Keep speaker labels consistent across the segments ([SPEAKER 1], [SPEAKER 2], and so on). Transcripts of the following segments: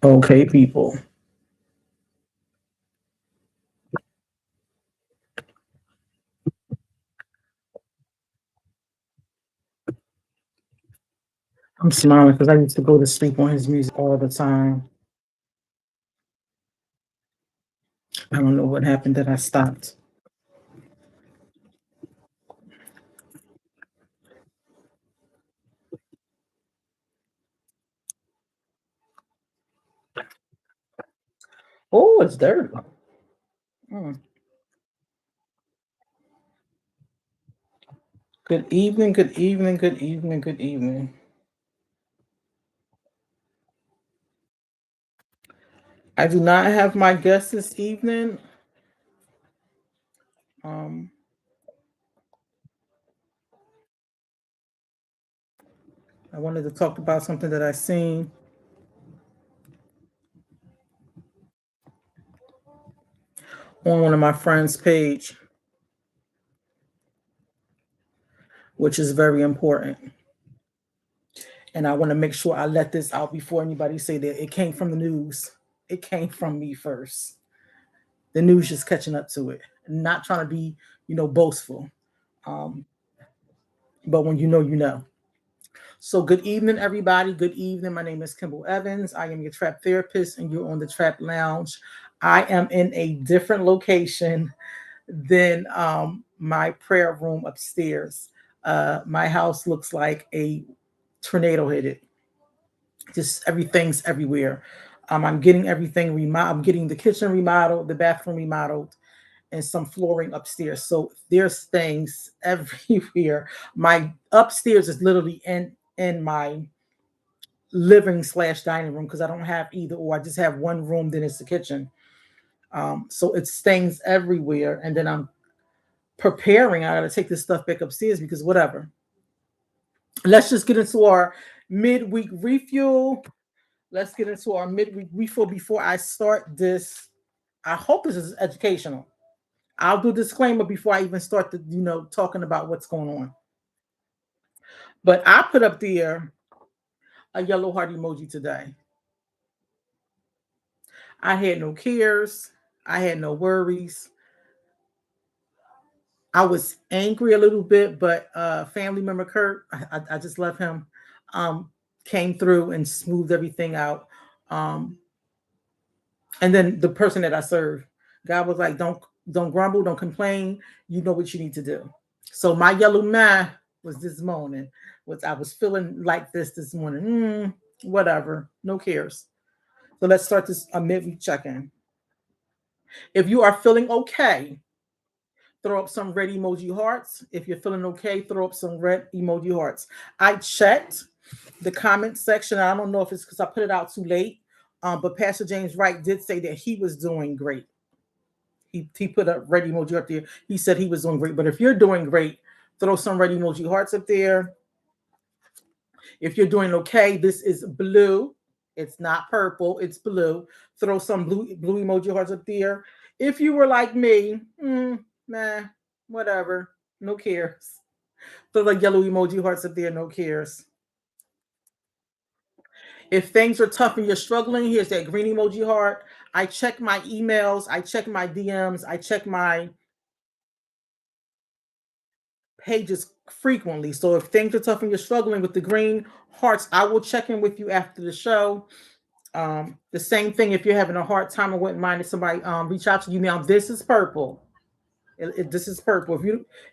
[SPEAKER 1] Okay, people. I'm smiling because I used to go to sleep on his music all the time. I don't know what happened that I stopped. Oh, it's dirty. Mm. Good evening, good evening, good evening, good evening. I do not have my guest this evening. Um, I wanted to talk about something that I seen on one of my friends' page, which is very important. And I want to make sure I let this out before anybody say that it came from the news. It came from me first. The news just catching up to it. Not trying to be, boastful. Um, but when you know, you know. So good evening, everybody. Good evening. My name is Kimble Evans. I am your trap therapist, and you're on the Trap Lounge. I am in a different location than my prayer room upstairs. My house looks like a tornado hit it. Just everything's everywhere. I'm getting everything remodeled. I'm getting the kitchen remodeled, the bathroom remodeled, and some flooring upstairs. So there's things everywhere. My upstairs is literally in my living / dining room because I don't have either or. I just have one room, then it's the kitchen. So it's things everywhere. And then I'm preparing. I gotta take this stuff back upstairs because whatever. Let's just get into our midweek refuel. Let's get into our midweek refill before I start this. I hope this is educational. I'll do a disclaimer before I even start the, talking about what's going on. But I put up there a yellow heart emoji today. I had no cares. I had no worries. I was angry a little bit, but family member Kurt, I just love him, um, came through and smoothed everything out. Um, and then the person that I serve, God was like, don't grumble, don't complain. You know what you need to do. So my yellow man was this morning. Was I was feeling like this morning. Whatever, no cares. So let's start this a midweek check-in. If you are feeling okay, throw up some red emoji hearts. If you're feeling okay, throw up some red emoji hearts. I checked the comment section. I don't know if it's because I put it out too late, but Pastor James Wright did say that he was doing great. He put a red emoji up there. He said he was doing great. But if you're doing great, throw some red emoji hearts up there. If you're doing okay, this is blue. It's not purple. It's blue. Throw some blue emoji hearts up there. If you were like me, nah, whatever. No cares. Throw the yellow emoji hearts up there. No cares. If things are tough and you're struggling, here's that green emoji heart. I check my emails. I check my DMs. I check my pages frequently. So if things are tough and you're struggling with the green hearts, I will check in with you after the show. The same thing if you're having a hard time, I wouldn't mind if somebody reach out to you. Now this is purple. This is purple.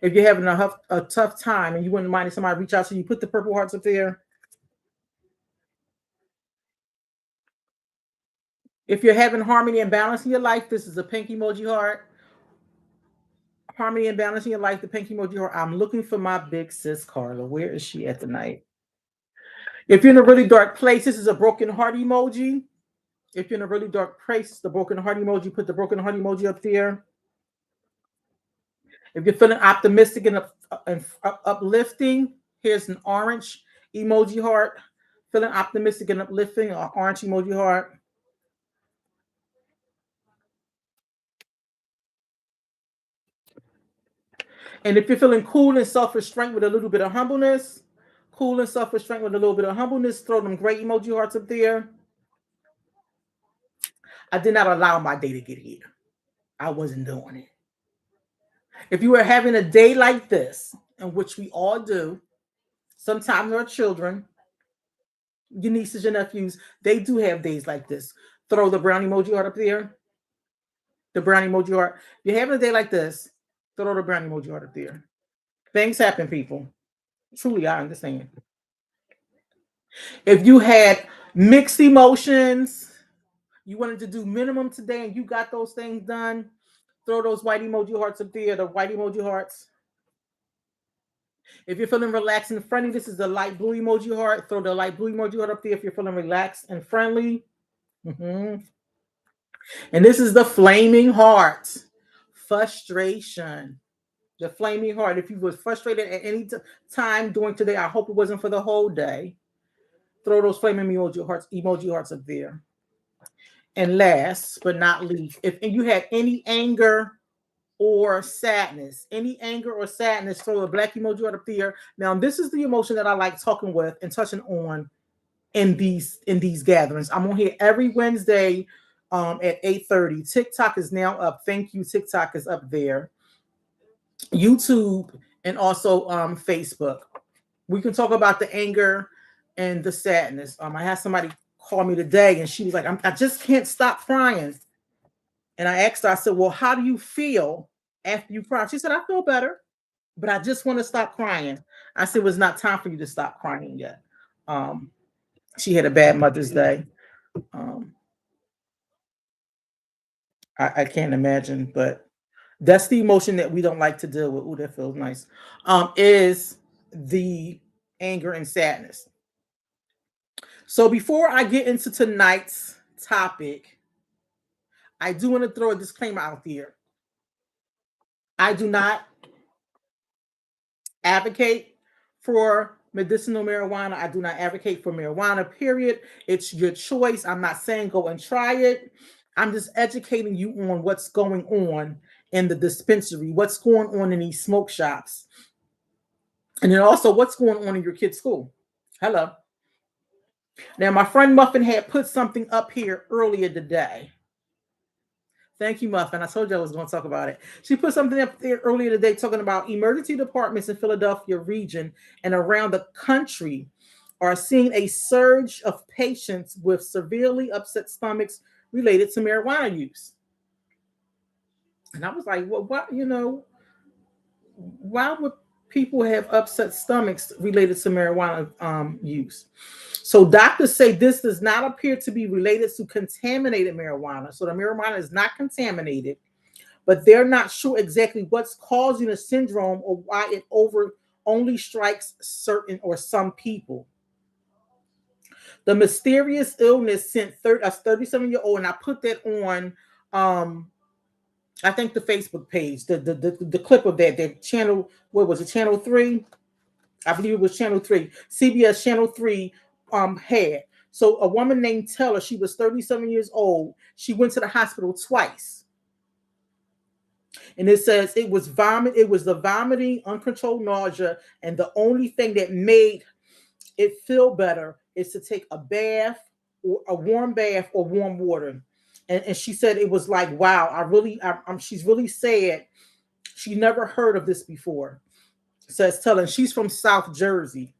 [SPEAKER 1] If you're having a tough time and you wouldn't mind if somebody reach out to you, put the purple hearts up there. If you're having harmony and balance in your life, this is a pink emoji heart. Harmony and balance in your life, the pink emoji heart. I'm looking for my big sis Carla. Where is she at tonight? If you're in a really dark place, this is a broken heart emoji. If you're in a really dark place, the broken heart emoji, put the broken heart emoji up there. If you're feeling optimistic and uplifting, here's an orange emoji heart. Feeling optimistic and uplifting, an orange emoji heart. And if you're feeling cool and self-restraint with a little bit of humbleness, cool and self-restraint with a little bit of humbleness, throw them great emoji hearts up there. I did not allow my day to get here. I wasn't doing it. If you were having a day like this, in which we all do, sometimes our children, your nieces, your nephews, they do have days like this. Throw the brown emoji heart up there. The brown emoji heart. If you're having a day like this, throw the brown emoji heart up there. Things happen, people. Truly, I understand. If you had mixed emotions, you wanted to do minimum today and you got those things done, throw those white emoji hearts up there, the white emoji hearts. If you're feeling relaxed and friendly, this is the light blue emoji heart. Throw the light blue emoji heart up there if you're feeling relaxed and friendly. Mhm. And this is the flaming heart. Frustration. The flaming heart. If you were frustrated at any time during today, I hope it wasn't for the whole day. Throw those flaming emoji hearts up there. And last but not least, if you had any anger or sadness, throw a black emoji right up there. Now, this is the emotion that I like talking with and touching on in these gatherings. I'm on here every Wednesday at 8:30. TikTok is now up. Thank you. TikTok is up there. YouTube and also Facebook. We can talk about the anger and the sadness. I had somebody call me today and she was like, I just can't stop crying. And I asked her, I said, well, how do you feel after you cry? She said, I feel better, but I just want to stop crying. I said, well, it's not time for you to stop crying yet. Um, she had a bad Mother's Day. Um, I can't imagine, but that's the emotion that we don't like to deal with. Ooh, that feels nice. Is the anger and sadness. So before I get into tonight's topic, I do want to throw a disclaimer out there. I do not advocate for medicinal marijuana. I do not advocate for marijuana, period. It's your choice. I'm not saying go and try it. I'm just educating you on what's going on in the dispensary, what's going on in these smoke shops, and then also what's going on in your kid's school. Hello. Now, my friend Muffin had put something up here earlier today. Thank you, Muffin. I told you I was going to talk about it. She put something up there earlier today talking about emergency departments in Philadelphia region and around the country are seeing a surge of patients with severely upset stomachs related to marijuana use. And I was like, well, what, why would people have upset stomachs related to marijuana use? So doctors say this does not appear to be related to contaminated marijuana. So the marijuana is not contaminated, but they're not sure exactly what's causing the syndrome or why it only strikes certain or some people. The mysterious illness sent a 37-year-old, and I put that on I think the Facebook page, the clip of that channel, what was it, channel 3? I believe it was channel 3. CBS channel 3 had. So a woman named Teller, she was 37 years old. She went to the hospital twice. And it says it was the vomiting, uncontrolled nausea, and the only thing that made it feel better is to take a bath or a warm bath or warm water. And she said it was like, wow, she's really sad. She never heard of this before. Says telling she's from South Jersey.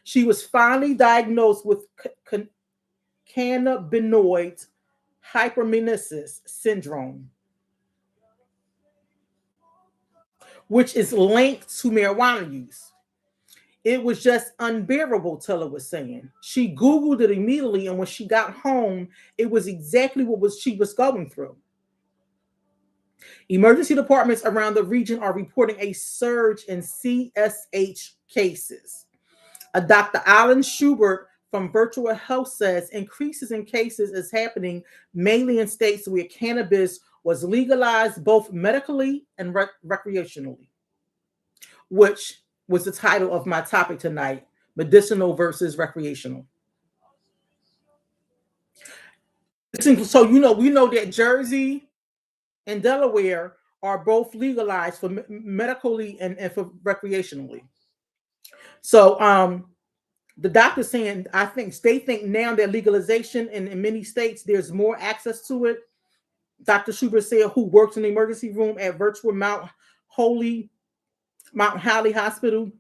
[SPEAKER 1] She was finally diagnosed with cannabinoid hyperemesis syndrome, which is linked to marijuana use. It was just unbearable, Teller was saying. She Googled it immediately, and when she got home, it was exactly she was going through. Emergency departments around the region are reporting a surge in CSH cases. A Dr. Alan Schubert from Virtual Health says increases in cases is happening mainly in states where cannabis was legalized both medically and recreationally, which was the title of my topic tonight, medicinal versus recreational. So, we know that Jersey and Delaware are both legalized for medically and for recreationally. So, The doctor's saying, I think they think now that legalization in many states, there's more access to it. Dr. Schubert said, who works in the emergency room at virtual Mount Holly Hospital.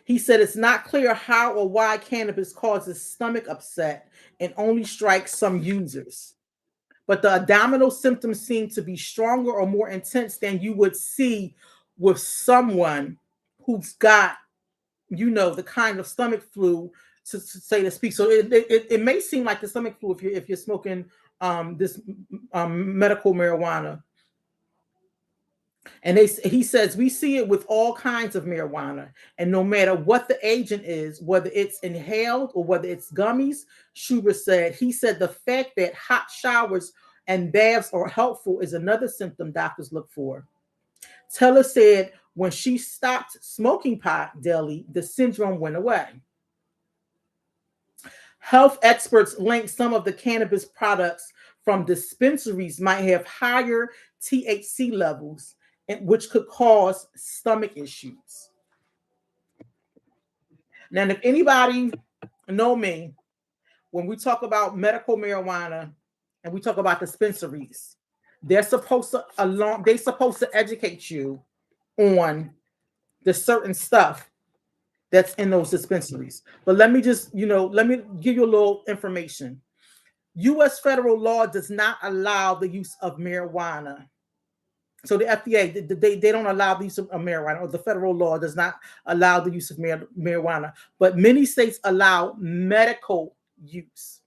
[SPEAKER 1] He said it's not clear how or why cannabis causes stomach upset and only strikes some users. But the abdominal symptoms seem to be stronger or more intense than you would see with someone who's got, the kind of stomach flu, to say to speak. So it may seem like the stomach flu if you're smoking this medical marijuana. And he says we see it with all kinds of marijuana, and no matter what the agent is, whether it's inhaled or whether it's gummies. Schubert said. He said the fact that hot showers and baths are helpful is another symptom doctors look for. Teller said when she stopped smoking pot daily, the syndrome went away. Health experts link some of the cannabis products from dispensaries might have higher THC levels, which could cause stomach issues. Now, if anybody know me, when we talk about medical marijuana and we talk about dispensaries, they're supposed to educate you on the certain stuff that's in those dispensaries. But let me just, let me give you a little information. U.S. federal law does not allow the use of marijuana. So the FDA, they don't allow the use of marijuana, or the federal law does not allow the use of marijuana. But many states allow medical use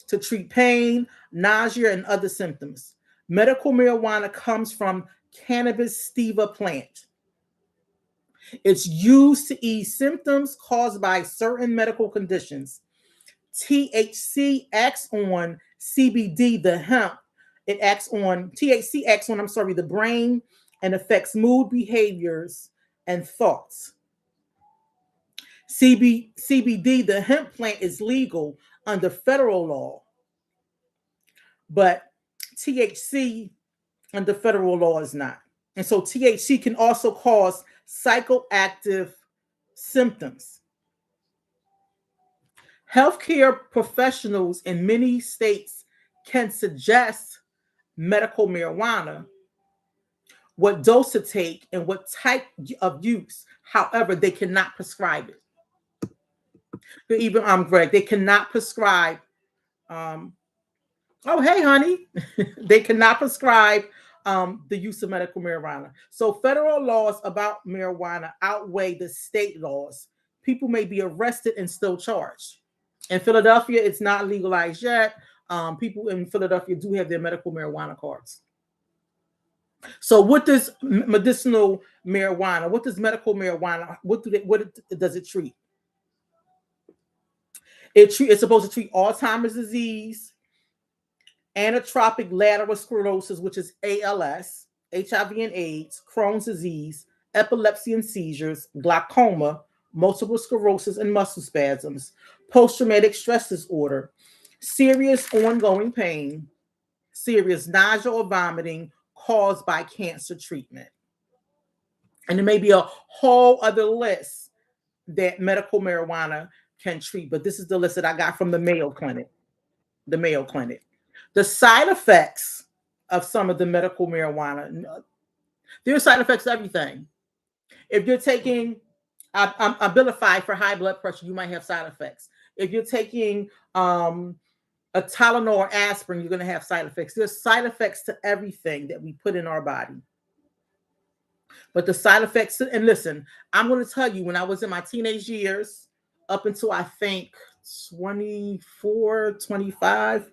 [SPEAKER 1] to treat pain, nausea, and other symptoms. Medical marijuana comes from cannabis sativa plant. It's used to ease symptoms caused by certain medical conditions. THC acts on CBD, the hemp. THC acts on, the brain, and affects mood, behaviors, and thoughts. CBD, the hemp plant, is legal under federal law, but THC under federal law is not. And so THC can also cause psychoactive symptoms. Healthcare professionals in many states can suggest medical marijuana, what dose to take, and what type of use. However, they cannot prescribe it. Even Greg, they cannot prescribe. Oh, hey, honey, they cannot prescribe the use of medical marijuana. So federal laws about marijuana outweigh the state laws. People may be arrested and still charged. In Philadelphia, it's not legalized yet. People in Philadelphia do have their medical marijuana cards. So what does medicinal marijuana, what does medical marijuana, what does it treat? It's supposed to treat Alzheimer's disease, anatropic lateral sclerosis, which is ALS, HIV and AIDS, Crohn's disease, epilepsy and seizures, glaucoma, multiple sclerosis and muscle spasms, post-traumatic stress disorder, serious ongoing pain, serious nausea or vomiting caused by cancer treatment. And there may be a whole other list that medical marijuana can treat, but this is the list that I got from the Mayo Clinic. The Mayo Clinic. The side effects of some of the medical marijuana, there are side effects to everything. If you're taking Abilify for high blood pressure, you might have side effects. If you're taking a Tylenol or aspirin, you're going to have side effects. There's side effects to everything that we put in our body. But the side effects, and listen, I'm going to tell you, when I was in my teenage years, up until I think 24, 25,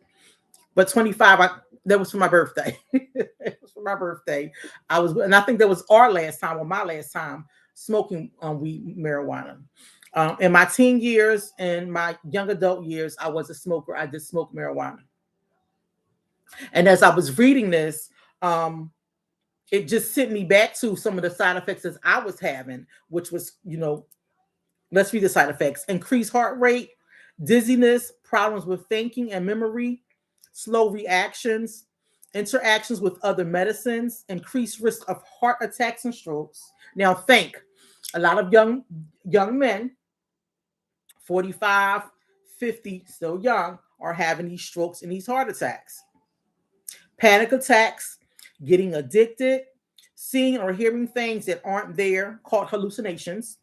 [SPEAKER 1] but 25, that was for my birthday. It was for my birthday. And I think that was our last time, or my last time, smoking weed, marijuana. In my teen years and my young adult years, I was a smoker. I did smoke marijuana. And as I was reading this, it just sent me back to some of the side effects that I was having, which was, let's read the side effects: increased heart rate, dizziness, problems with thinking and memory, slow reactions, interactions with other medicines, increased risk of heart attacks and strokes. Now think, a lot of young men 45, 50, still young, are having these strokes and these heart attacks. Panic attacks, getting addicted, seeing or hearing things that aren't there, called hallucinations,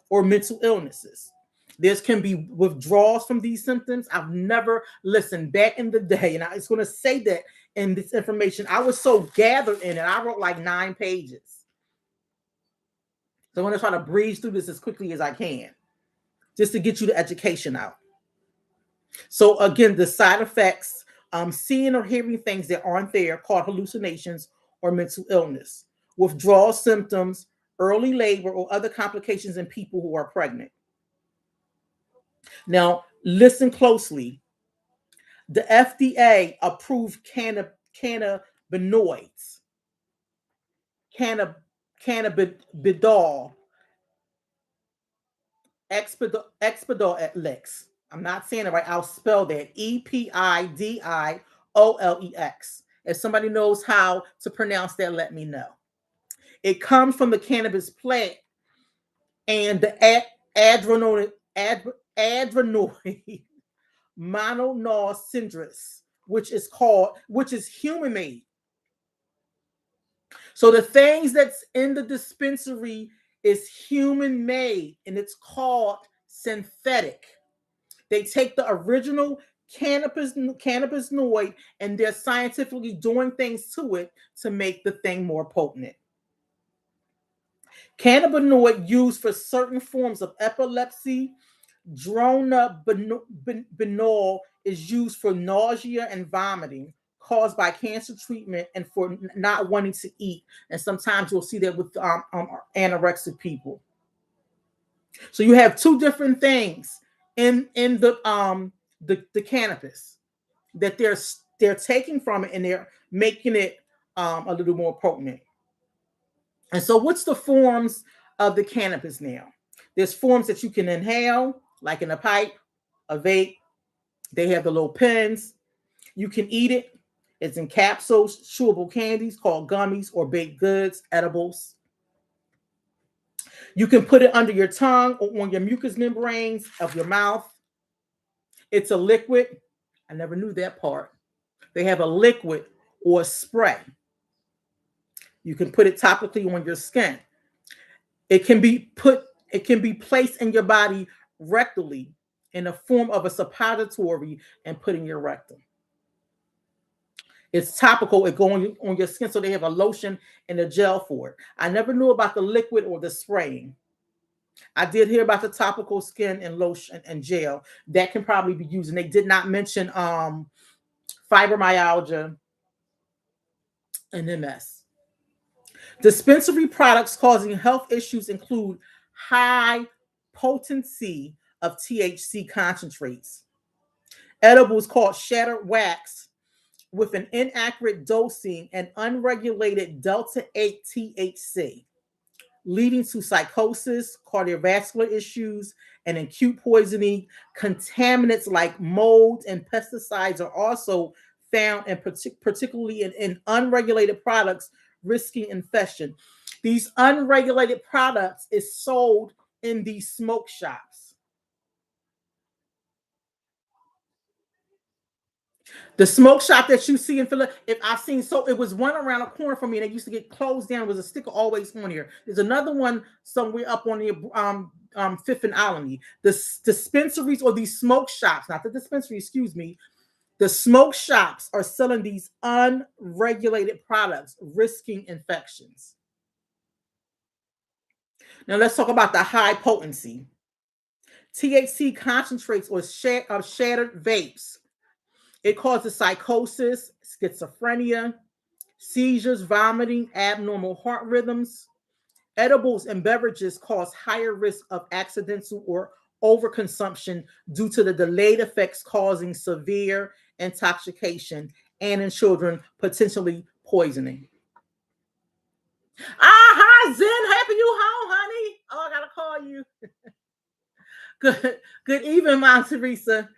[SPEAKER 1] or mental illnesses. There can be withdrawals from these symptoms. I've never listened back in the day, and I was going to say that in this information. I was so gathered in it. I wrote like 9 pages. So I'm going to try to breeze through this as quickly as I can, just to get you the education out. So again, the side effects, seeing or hearing things that aren't there, called hallucinations or mental illness. Withdrawal symptoms, early labor, or other complications in people who are pregnant. Now, listen closely. The FDA approved cannabinoids, cannabidiol, Expediolex. I'm not saying it right. I'll spell that Epidiolex. If somebody knows how to pronounce that, let me know. It comes from the cannabis plant and the adrenoid mononar cindrus, which is human made. So the things that's in the dispensary is human made, and it's called synthetic. They take the original cannabinoid and they're scientifically doing things to it to make the thing more potent. Cannabinoid used for certain forms of epilepsy. Dronabinol is used for nausea and vomiting caused by cancer treatment and for not wanting to eat. And sometimes you'll see that with anorexic people. So you have 2 different things in the cannabis that they're taking from it and they're making it a little more potent. And so what's the forms of the cannabis now? There's forms that you can inhale, like in a pipe, a vape. They have the little pens. You can eat it. It's in capsules, chewable candies called gummies, or baked goods, edibles. You can put it under your tongue or on your mucous membranes of your mouth. It's a liquid. I never knew that part. They have a liquid or a spray. You can put it topically on your skin. It can be placed in your body rectally in the form of a suppository and put in your rectum. It's topical. It goes on your skin, so they have a lotion and a gel for it. I never knew about the liquid or the spraying. I did hear about the topical skin and lotion and gel that can probably be used, and they did not mention fibromyalgia and MS. Dispensary products causing health issues include high potency of THC concentrates, edibles called shattered wax with an inaccurate dosing and unregulated delta 8 THC, leading to psychosis, cardiovascular issues, and acute poisoning. Contaminants like mold and pesticides are also found, and particularly in unregulated products, risking infection. These unregulated products is sold in these smoke shops. The smoke shop that you see in Philadelphia, if I've seen, so it was one around the corner from me, and they used to get closed down. It was a sticker always on here. There's another one somewhere up on the Fifth and Alany. The dispensaries or these smoke shops, not the dispensary, excuse me. The smoke shops are selling these unregulated products, risking infections. Now let's talk about the high potency. THC concentrates or shattered vapes. It causes psychosis, schizophrenia, seizures, vomiting, abnormal heart rhythms. Edibles and beverages cause higher risk of accidental or overconsumption due to the delayed effects, causing severe intoxication and in children, potentially poisoning. Hi, Zen. Happy you home, honey. Oh, I gotta call you. Good evening, Mom Teresa.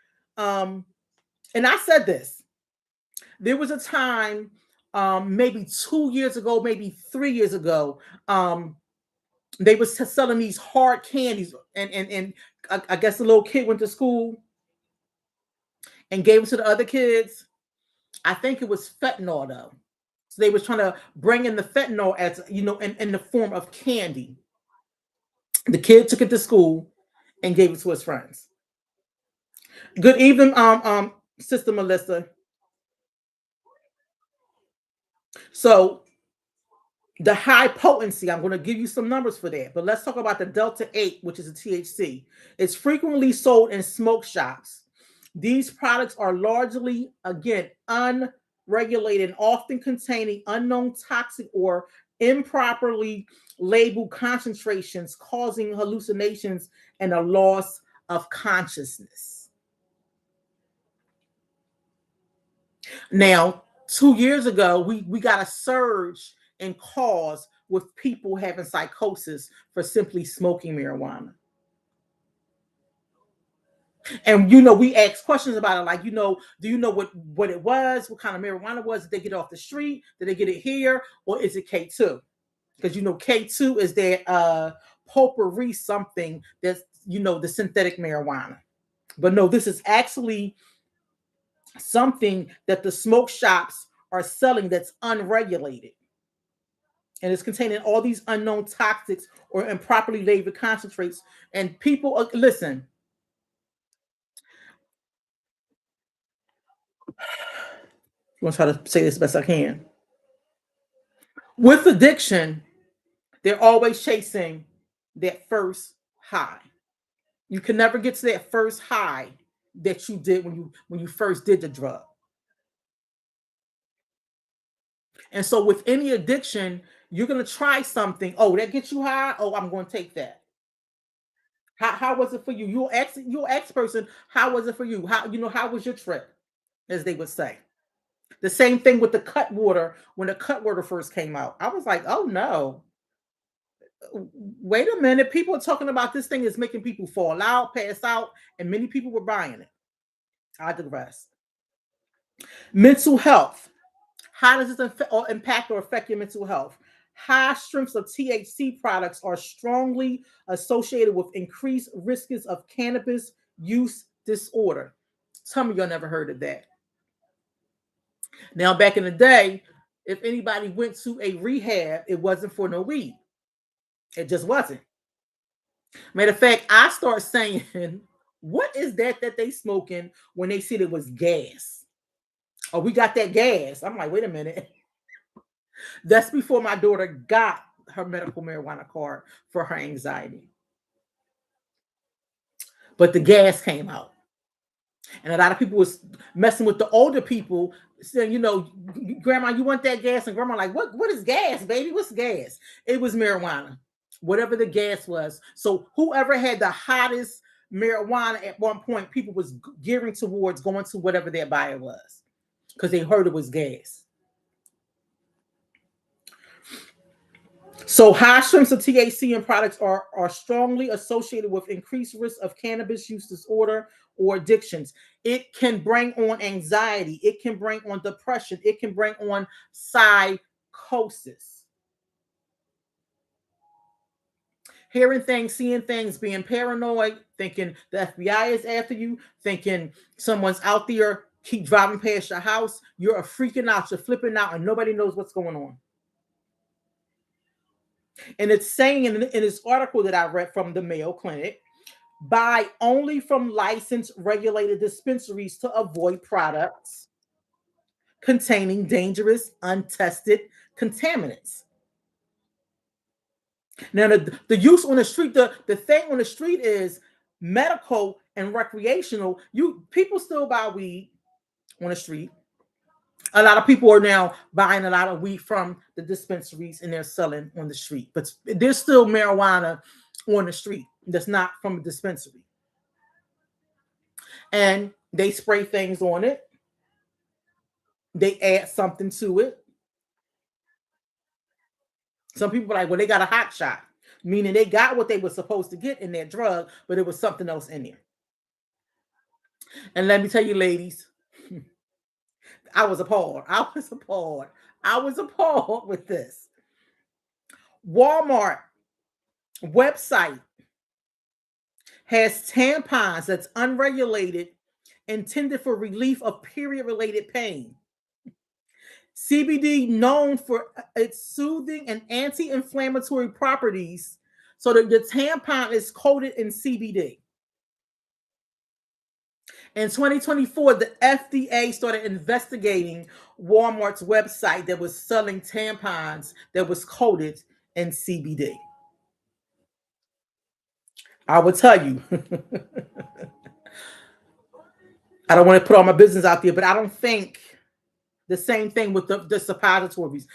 [SPEAKER 1] And I said this. There was a time, maybe 2 years ago, maybe 3 years ago, they were selling these hard candies and I guess the little kid went to school and gave it to the other kids. I think it was fentanyl though. So they was trying to bring in the fentanyl as in the form of candy. The kid took it to school and gave it to his friends. Good evening, Sister Melissa. So the high potency, I'm going to give you some numbers for that, but let's talk about the Delta 8, which is a THC. It's frequently sold in smoke shops. These products are largely, again, unregulated, often containing unknown toxic or improperly labeled concentrations, causing hallucinations and a loss of consciousness. Now, 2 years ago, we got a surge in calls with people having psychosis for simply smoking marijuana. And we asked questions about it, like, do you know what it was, what kind of marijuana it was? Did they get it off the street? Did they get it here? Or is it K2? Because K2 is that potpourri something that's the synthetic marijuana. But no, this is actually something that the smoke shops are selling that's unregulated. And it's containing all these unknown toxics or improperly labeled concentrates. And people, listen, I'm going to try to say this best I can. With addiction, they're always chasing that first high. You can never get to that first high that you did when you first did the drug. And so with any addiction, you're going to try something. Oh, that gets you high. Oh, I'm going to take that. How was it for you? You're ex person. How was it for you? How was your trip, as they would say? The same thing with the cut water. When the cut water first came out, I was like, oh no, wait a minute. People are talking about this thing is making people fall out, pass out, and many people were buying it. I digress. Mental health. How does this impact or affect your mental health? High strengths of THC products are strongly associated with increased risks of cannabis use disorder. Tell me y'all never heard of that. Now, back in the day, if anybody went to a rehab, it wasn't for no weed. It just wasn't. Matter of fact, I start saying, what is that they smoking when they said it was gas? Oh, we got that gas. I'm like, wait a minute. That's before my daughter got her medical marijuana card for her anxiety. But the gas came out. And a lot of people was messing with the older people, saying, Grandma, you want that gas? And Grandma like, what is gas, baby? What's gas? It was marijuana, whatever the gas was. So whoever had the hottest marijuana at one point, people was gearing towards going to whatever their buyer was because they heard it was gas. So high strengths of THC in products are strongly associated with increased risk of cannabis use disorder or addictions. It can bring on anxiety. It can bring on depression. It can bring on psychosis. Hearing things, seeing things, being paranoid, thinking the FBI is after you, thinking someone's out there, keep driving past your house. You're freaking out. You're flipping out and nobody knows what's going on. And it's saying in this article that I read from the Mayo Clinic, buy only from licensed regulated dispensaries to avoid products containing dangerous, untested contaminants. Now, the use on the street, the thing on the street is medical and recreational. People still buy weed on the street. A lot of people are now buying a lot of weed from the dispensaries and they're selling on the street. But there's still marijuana on the street that's not from a dispensary. And they spray things on it. They add something to it. Some people are like, well, they got a hot shot, meaning they got what they were supposed to get in their drug, but it was something else in there. And let me tell you, ladies, I was appalled. I was appalled with this. Walmart website has tampons that's unregulated, intended for relief of period related pain. CBD known for its soothing and anti-inflammatory properties, so that the tampon is coated in CBD. In 2024, the FDA started investigating Walmart's website that was selling tampons that was coated in CBD. I will tell you, I don't want to put all my business out there, but I don't think the same thing with the suppositories.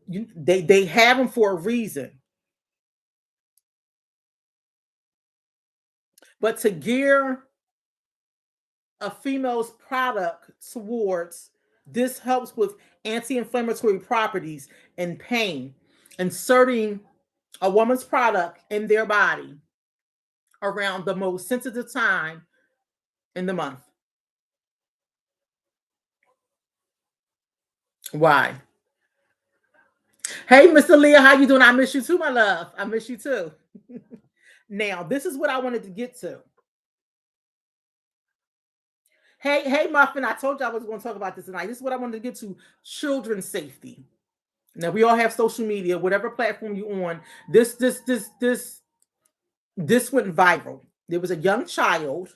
[SPEAKER 1] They have them for a reason. But to gear a female's product towards this helps with anti-inflammatory properties and pain, inserting a woman's product in their body around the most sensitive time in the month. Why? Hey, Mr. Leah, how you doing? I miss you too, my love. I miss you too. Now, this is what I wanted to get to. Hey, Muffin, I told you I was going to talk about this tonight. This is what I wanted to get to: children's safety. Now, we all have social media, whatever platform you're on. This went viral. There was a young child.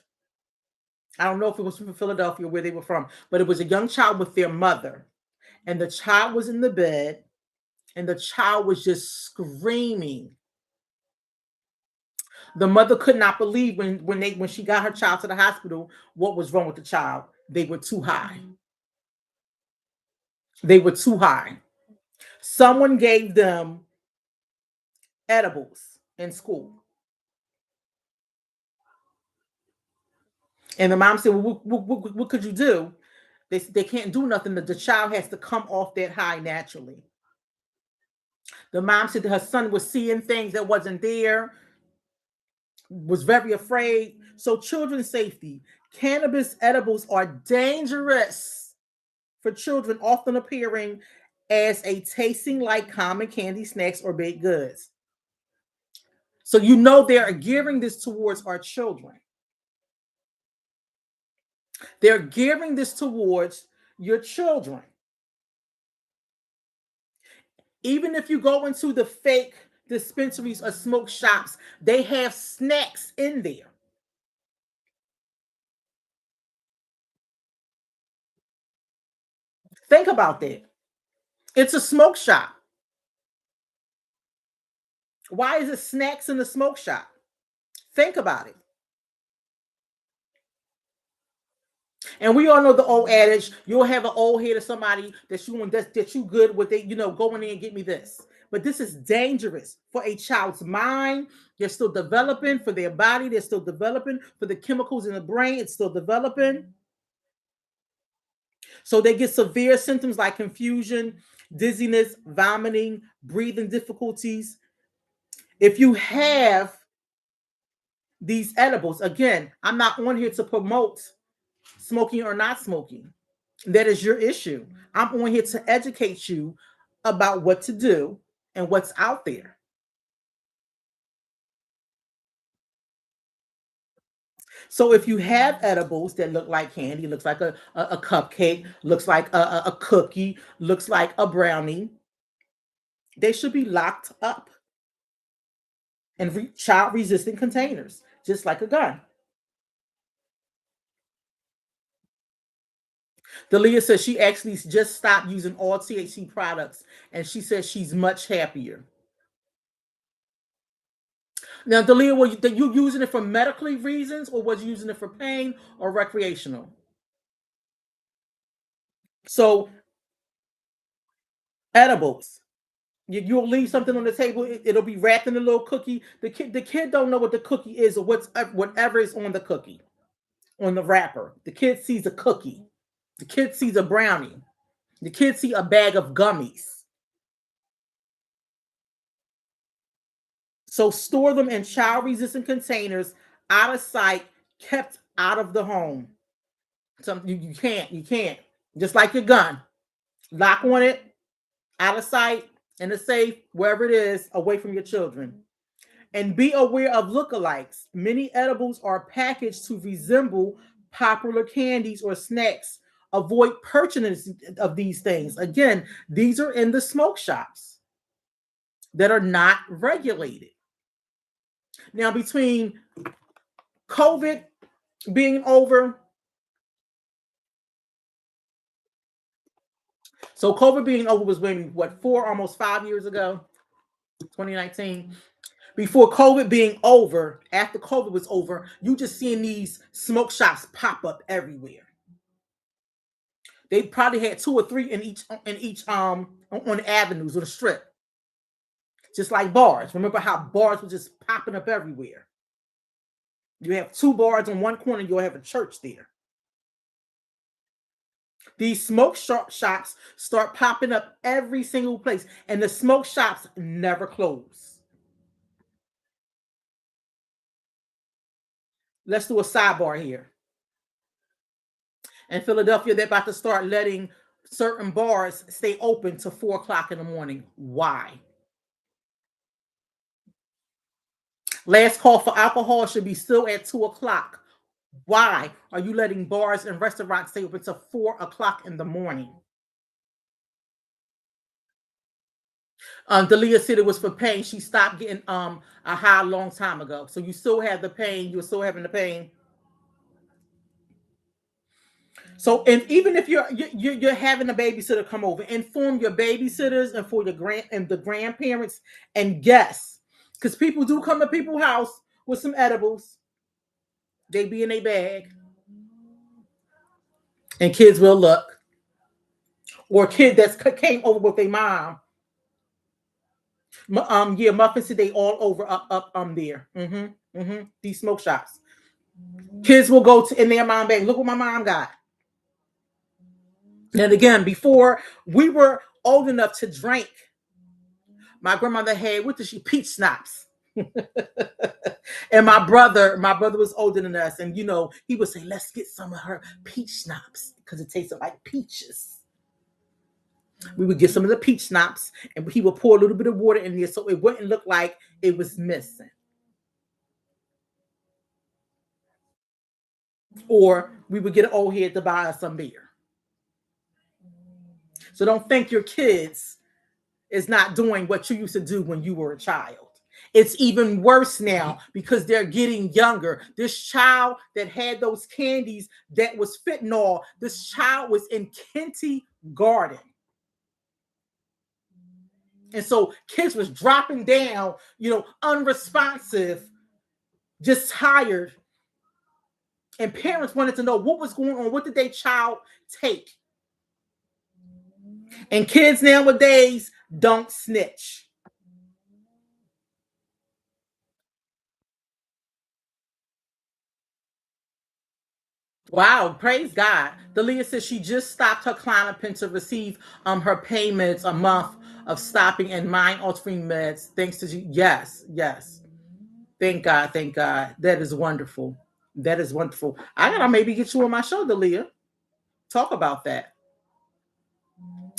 [SPEAKER 1] I don't know if it was from Philadelphia, where they were from, but it was a young child with their mother. And the child was in the bed, and the child was just screaming. The mother could not believe when she got her child to the hospital what was wrong with the child. They were too high. They were too high. Someone gave them edibles in school. And the mom said, well, what could you do? They can't do nothing. The child has to come off that high naturally. The mom said that her son was seeing things that wasn't there, was very afraid. So children's safety. Cannabis edibles are dangerous for children, often appearing as a tasting like common candy, snacks, or baked goods. So you know they're gearing this towards our children. They're gearing this towards your children. Even if you go into the fake dispensaries or smoke shops, they have snacks in there. Think about that. It's a smoke shop. Why is it snacks in the smoke shop? Think about it. And we all know the old adage: you'll have an old head of somebody that you good with. It, go in there and get me this. But this is dangerous for a child's mind. They're still developing. For their body, they're still developing. For the chemicals in the brain, it's still developing. So they get severe symptoms like confusion, dizziness, vomiting, breathing difficulties. If you have these edibles, again, I'm not on here to promote smoking or not smoking. That is your issue. I'm on here to educate you about what to do and what's out there. So if you have edibles that look like candy, looks like a cupcake, looks like a cookie, looks like a brownie, they should be locked up in child-resistant containers, just like a gun. Delia says she actually just stopped using all THC products, and she says she's much happier. Now, Delia, were you using it for medically reasons, or was you using it for pain or recreational? So, edibles. You'll leave something on the table. It'll be wrapped in a little cookie. The kid don't know what the cookie is or whatever is on the cookie, on the wrapper. The kid sees a cookie. The kid sees a brownie. The kid sees a bag of gummies. So store them in child-resistant containers, out of sight, kept out of the home. So you can't. Just like your gun. Lock on it, out of sight, in the safe, wherever it is, away from your children. And be aware of lookalikes. Many edibles are packaged to resemble popular candies or snacks. Avoid purchasing of these things. Again, these are in the smoke shops that are not regulated. Now, between COVID being over, so COVID being over was maybe what, almost 5 years ago, 2019. Before COVID being over, after COVID was over, you just seeing these smoke shops pop up everywhere. They probably had two or three in each on the avenues or the strip, just like bars. Remember how bars were just popping up everywhere? You have two bars on one corner, you'll have a church there. These smoke shops start popping up every single place, and the smoke shops never close. Let's do a sidebar here. In Philadelphia, they're about to start letting certain bars stay open to 4 o'clock in the morning. Why? Last call for alcohol should be still at 2 o'clock. Why are you letting bars and restaurants stay open to 4 o'clock in the morning? Dalia said it was for pain. She stopped getting a high a long time ago. So you still have the pain. You're still having the pain. So, and even if you're having a babysitter come over, inform your babysitters and for the grandparents and guests, because people do come to people's house with some edibles. They be in a bag, and kids will look, or a kid that's came over with their mom. Yeah, muffins today all over up there. These smoke shops. Kids will go to in their mom bag. Look what my mom got. And again, before we were old enough to drink, my grandmother had, what did she, peach schnapps. And my brother was older than us, and he would say, let's get some of her peach schnapps because it tasted like peaches. We would get some of the peach schnapps, and he would pour a little bit of water in there so it wouldn't look like it was missing. Or we would get an old head to buy us some beer. So don't think your kids is not doing what you used to do when you were a child. It's even worse now because they're getting younger. This child that had those candies that was fentanyl, this child was in kindergarten. And so kids was dropping down, unresponsive, just tired. And parents wanted to know what was going on. What did their child take? And kids nowadays don't snitch. Wow, praise God. Dalia says she just stopped her Clonopin to receive her payments a month of stopping and mind altering meds. Thanks to you. Yes, yes. Thank God, thank God. That is wonderful. That is wonderful. I gotta maybe get you on my show, Dalia. Talk about that.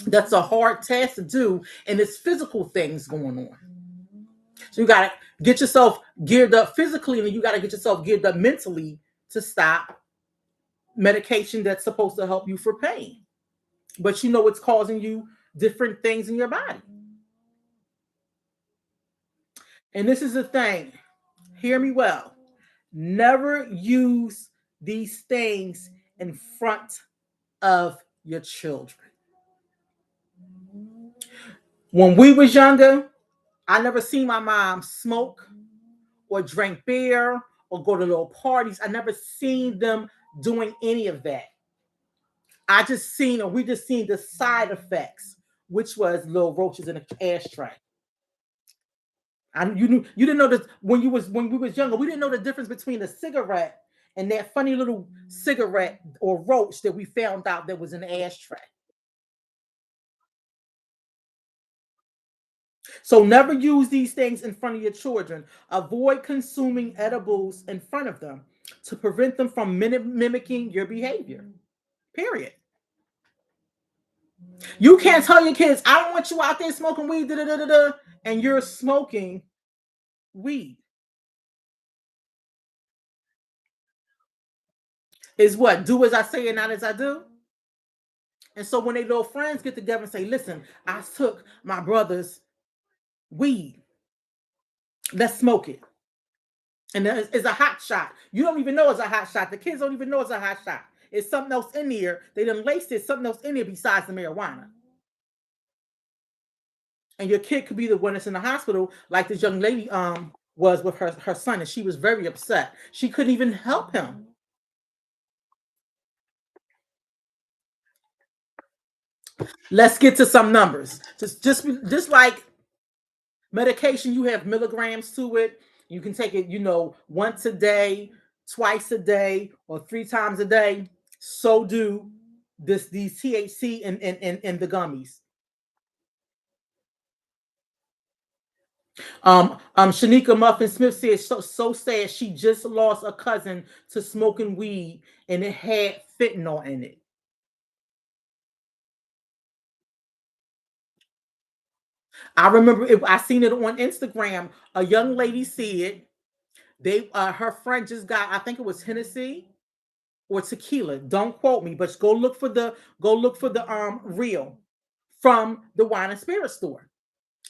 [SPEAKER 1] That's a hard task to do, and it's physical things going on. So you gotta get yourself geared up physically, and you gotta get yourself geared up mentally to stop medication that's supposed to help you for pain. But it's causing you different things in your body. And this is the thing. Hear me well. Never use these things in front of your children. When we was younger, I never seen my mom smoke or drink beer or go to little parties. I never seen them doing any of that. We just seen the side effects, which was little roaches in an ashtray. And you didn't know that when we was younger, we didn't know the difference between a cigarette and that funny little cigarette or roach that we found out that was in the ashtray. So never use these things in front of your children. Avoid consuming edibles in front of them to prevent them from mimicking your behavior. Period. You can't tell your kids, I don't want you out there smoking weed, and you're smoking weed. is what? Do as I say and not as I do. And so when they little friends get together and say, listen, I took my brother's weed, let's smoke it. And it's a hot shot. You don't even know it's a hot shot. The kids don't even know it's a hot shot. It's something else in there. They done laced it, something else in there besides the marijuana. And your kid could be the one that's in the hospital, like this young lady was with her son, and she was very upset. She couldn't even help him. Let's get to some numbers. Just like medication, you have milligrams to it. You can take it, once a day, twice a day, or 3 times a day. So do these THC and the gummies. Shanika Muffin Smith said, so sad she just lost a cousin to smoking weed and it had fentanyl in it. I remember I seen it on Instagram. A young lady said her friend just got, I think it was Hennessy or tequila. Don't quote me, but go look for the reel from the wine and spirit store.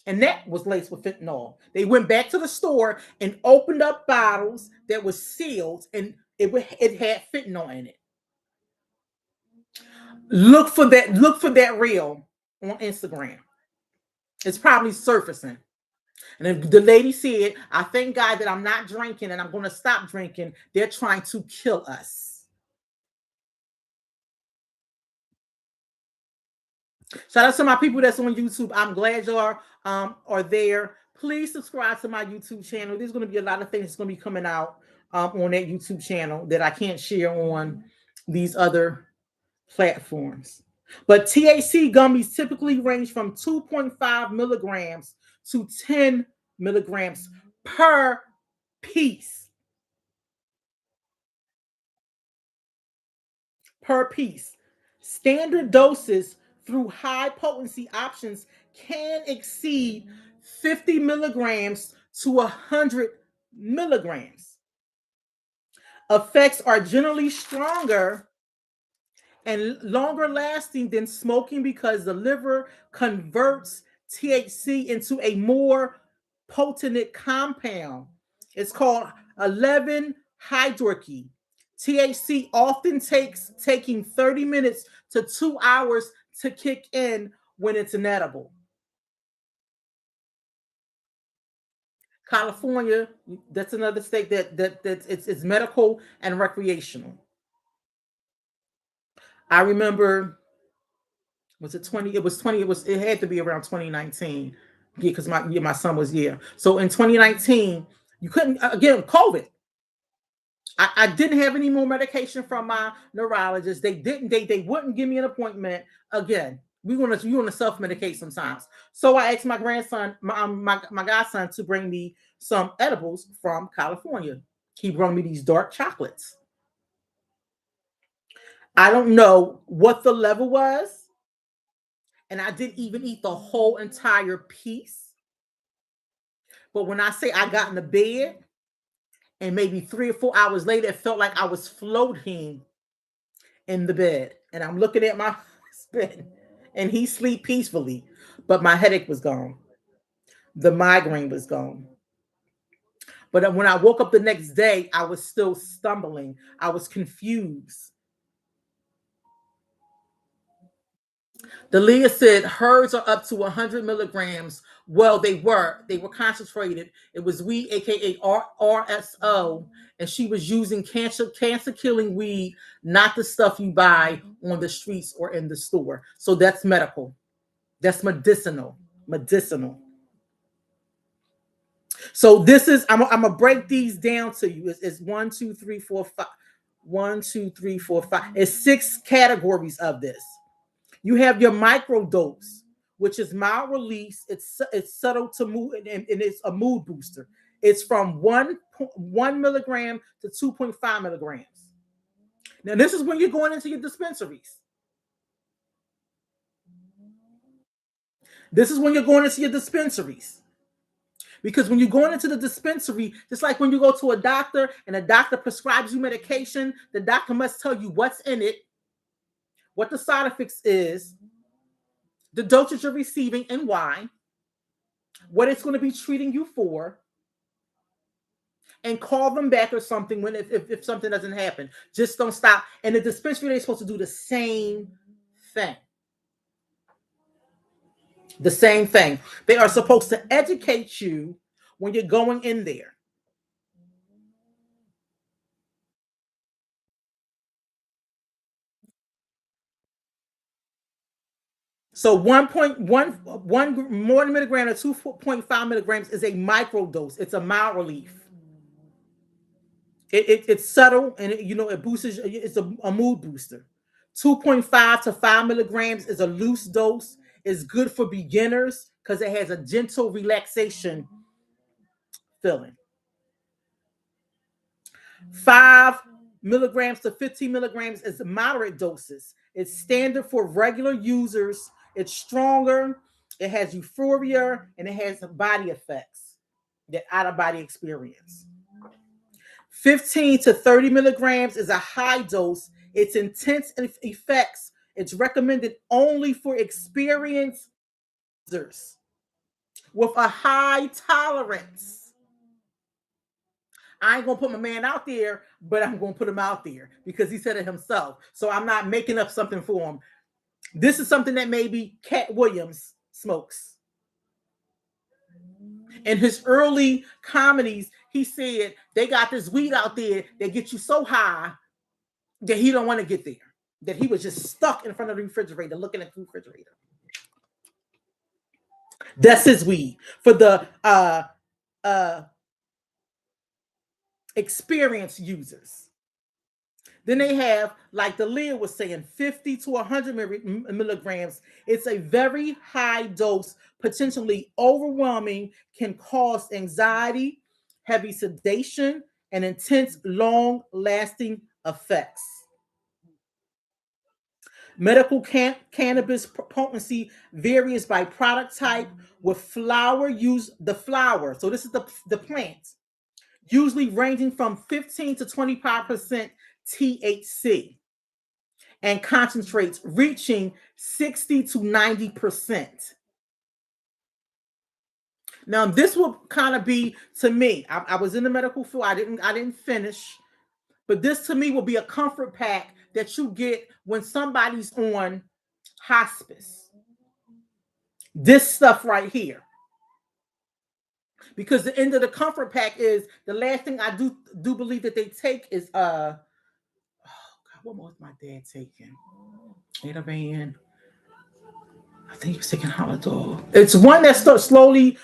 [SPEAKER 1] And that was laced with fentanyl. They went back to the store and opened up bottles that was sealed, and it had fentanyl in it. Look for that. Look for that reel on Instagram. It's probably surfacing. And if the lady said, "I thank God that I'm not drinking and I'm going to stop drinking," they're trying to kill us. Shout out to my people that's on YouTube. I'm glad y'all are there. Please subscribe to my YouTube channel. There's going to be a lot of things that's going to be coming out on that YouTube channel that I can't share on these other platforms. But THC gummies typically range from 2.5 milligrams to 10 milligrams per piece. Per piece. Standard doses through high potency options can exceed 50 milligrams to 100 milligrams. Effects are generally stronger and longer lasting than smoking because the liver converts THC into a more potent compound. It's called 11 hydroxy. THC often taking 30 minutes to 2 hours to kick in when it's inedible. California, that's another state that it's medical and recreational. I remember, was it 20? It was 20. It had to be around 2019. Yeah, because my son was here. So in 2019, you couldn't, again, COVID. I didn't have any more medication from my neurologist. They wouldn't give me an appointment again. We want to self-medicate sometimes. So I asked my grandson, my godson, to bring me some edibles from California. He brought me these dark chocolates. I don't know what the level was, and I didn't even eat the whole entire piece. But when I say I got in the bed, and maybe 3 or 4 hours later, it felt like I was floating in the bed. And I'm looking at my husband, and he sleep peacefully, but my headache was gone. The migraine was gone. But when I woke up the next day, I was still stumbling. I was confused. Delia said hers are up to 100 milligrams. Well, they were concentrated. It was weed, aka RSO, and she was using cancer killing weed, not the stuff you buy on the streets or in the store. So that's medical. That's medicinal. Medicinal. So this is I'm gonna break these down to you. It's 1, 2, 3, 4, 5. 1, 2, 3, 4, 5. It's 6 categories of this. You have your microdose, which is mild release. It's subtle to mood, and it's a mood booster. It's from 1 milligram to 2.5 milligrams. Now, this is when you're going into your dispensaries. This is when you're going into your dispensaries. Because when you're going into the dispensary, just like when you go to a doctor and a doctor prescribes you medication, the doctor must tell you what's in it, what the side effects is, the dosage you're receiving and why, what it's going to be treating you for, and call them back or something when if something doesn't happen. Just don't stop. And the dispensary, they're supposed to do the same thing. The same thing. They are supposed to educate you when you're going in there. So 1.1 more milligram or 2.5 milligrams is a micro dose. It's a mild relief. It's subtle and it boosts. It's a mood booster. 2.5 to 5 milligrams is a loose dose. It's good for beginners because it has a gentle relaxation feeling. 5 milligrams to 15 milligrams is moderate doses. It's standard for regular users. It's stronger. It has euphoria and it has body effects, that out of body experience. 15 to 30 milligrams is a high dose. It's intense effects. It's recommended only for experienced users with a high tolerance. I ain't gonna put my man out there, but I'm gonna put him out there because he said it himself. So I'm not making up something for him. This is something that maybe Cat Williams smokes. In his early comedies, he said they got this weed out there that gets you so high that he don't want to get there. That he was just stuck in front of the refrigerator looking at the refrigerator. That's his weed. For the uh experienced users. Then they have, like the Leah was saying, 50 to 100 milligrams. It's a very high dose, potentially overwhelming, can cause anxiety, heavy sedation, and intense, long lasting effects. Medical cannabis potency varies by product type, with flower use, the flower. So this is the plant, usually ranging from 15 to 25% THC, and concentrates reaching 60 to 90%. Now, this will kind of be, to me, I was in the medical field. I didn't finish, but this to me will be a comfort pack that you get when somebody's on hospice. This stuff right here. Because the end of the comfort pack is the last thing I do believe that they take is oh God, what was my dad taking? Ativan. I think he was taking Haldol. It's one that starts slowly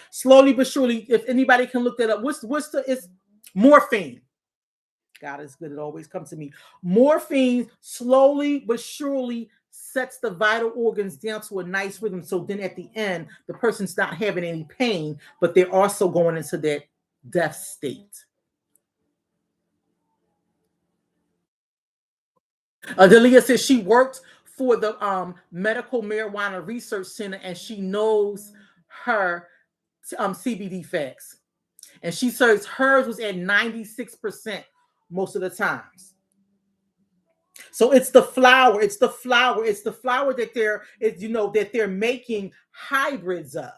[SPEAKER 1] but surely. If anybody can look that up, it's morphine. God is good. It always comes to me. Morphine slowly but surely sets the vital organs down to a nice rhythm. So then at the end, the person's not having any pain, but they're also going into that death state. Delia says she worked for the Medical Marijuana Research Center and she knows her CBD facts. And she says hers was at 96% most of the times. So it's the flower, that they're making hybrids of.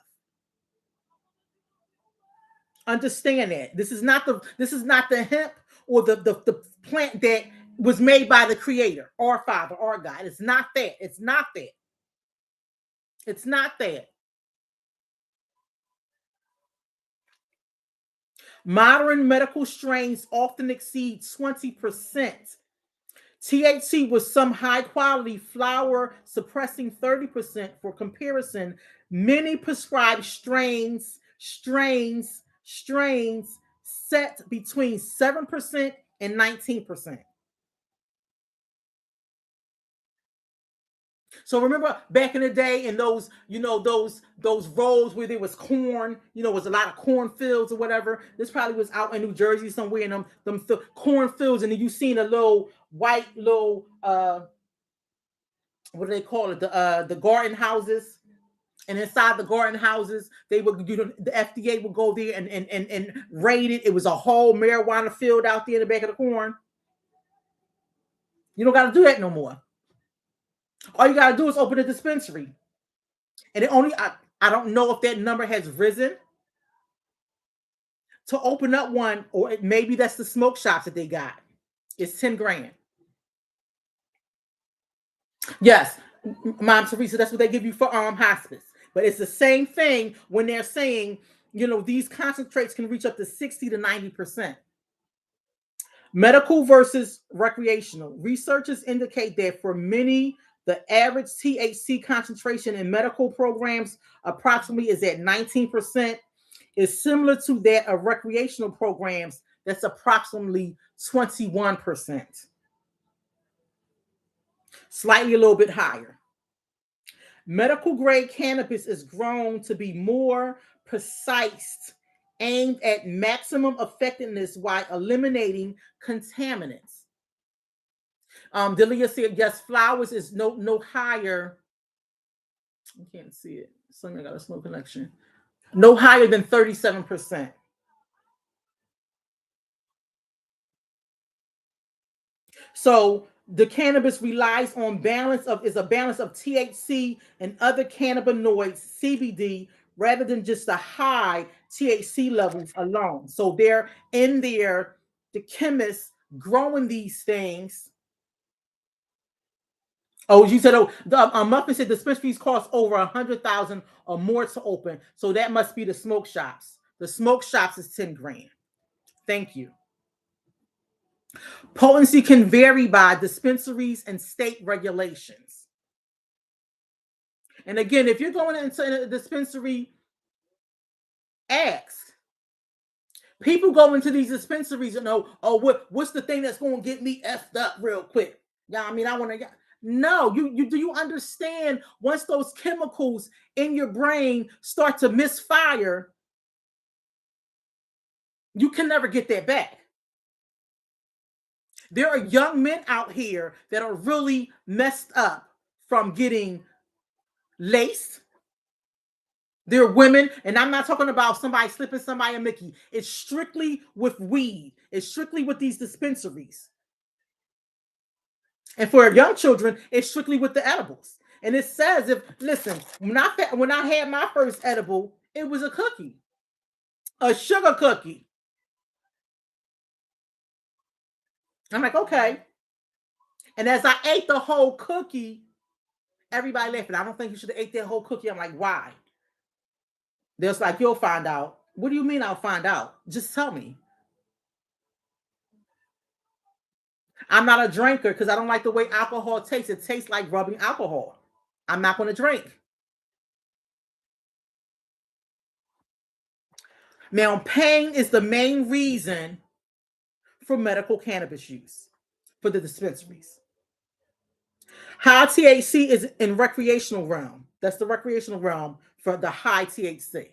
[SPEAKER 1] Understand that. This is not the hemp or the plant that was made by the creator, our father, our God. It's not that. It's not that. It's not that. Modern medical strains often exceed 20%. THC with some high quality flower suppressing 30%. For comparison, many prescribed strains set between 7% and 19%. So remember back in the day in those, those roads where there was corn, was a lot of cornfields or whatever. This probably was out in New Jersey somewhere in them cornfields, and then you seen a little white little what do they call it? The garden houses. And inside the garden houses, they would, the FDA would go there and raid it. It was a whole marijuana field out there in the back of the corn. You don't got to do that no more. All you got to do is open a dispensary. And it only, I don't know if that number has risen to open up one, or maybe that's the smoke shops that they got. It's 10 grand. Yes, Mom Teresa, that's what they give you for hospice. But it's the same thing when they're saying, these concentrates can reach up to 60 to 90%. Medical versus recreational. Researchers indicate that for many, the average THC concentration in medical programs approximately is at 19%. Is similar to that of recreational programs, that's approximately 21%. Slightly a little bit higher. Medical grade cannabis is grown to be more precise, aimed at maximum effectiveness while eliminating contaminants. Delia said, yes, flowers is no higher. I can't see it. Something got a slow connection. No higher than 37%. So the cannabis relies on is a balance of THC and other cannabinoids, CBD, rather than just the high THC levels alone. So they're in there, the chemists growing these things. Oh, you said, the Muffin said dispensaries cost over 100,000 or more to open. So that must be the smoke shops. The smoke shops is 10 grand. Thank you. Potency can vary by dispensaries and state regulations. And again, if you're going into a dispensary, ask. People go into these dispensaries and know, what's the thing that's going to get me effed up real quick? Yeah, I mean, I want to. No, you do you understand? Once those chemicals in your brain start to misfire, you can never get that back. There are young men out here that are really messed up from getting laced. There are women, and I'm not talking about somebody slipping somebody a Mickey. It's strictly with weed. It's strictly with these dispensaries. And for young children, it's strictly with the edibles. And it says, listen, when I had my first edible, it was a cookie, a sugar cookie. I'm like, okay. And as I ate the whole cookie, everybody laughing. I don't think you should have ate that whole cookie. I'm like, why? They're like, you'll find out. What do you mean I'll find out? Just tell me. I'm not a drinker because I don't like the way alcohol tastes. It tastes like rubbing alcohol. I'm not going to drink. Now, pain is the main reason for medical cannabis use for the dispensaries. High THC is in recreational realm. That's the recreational realm for the high THC.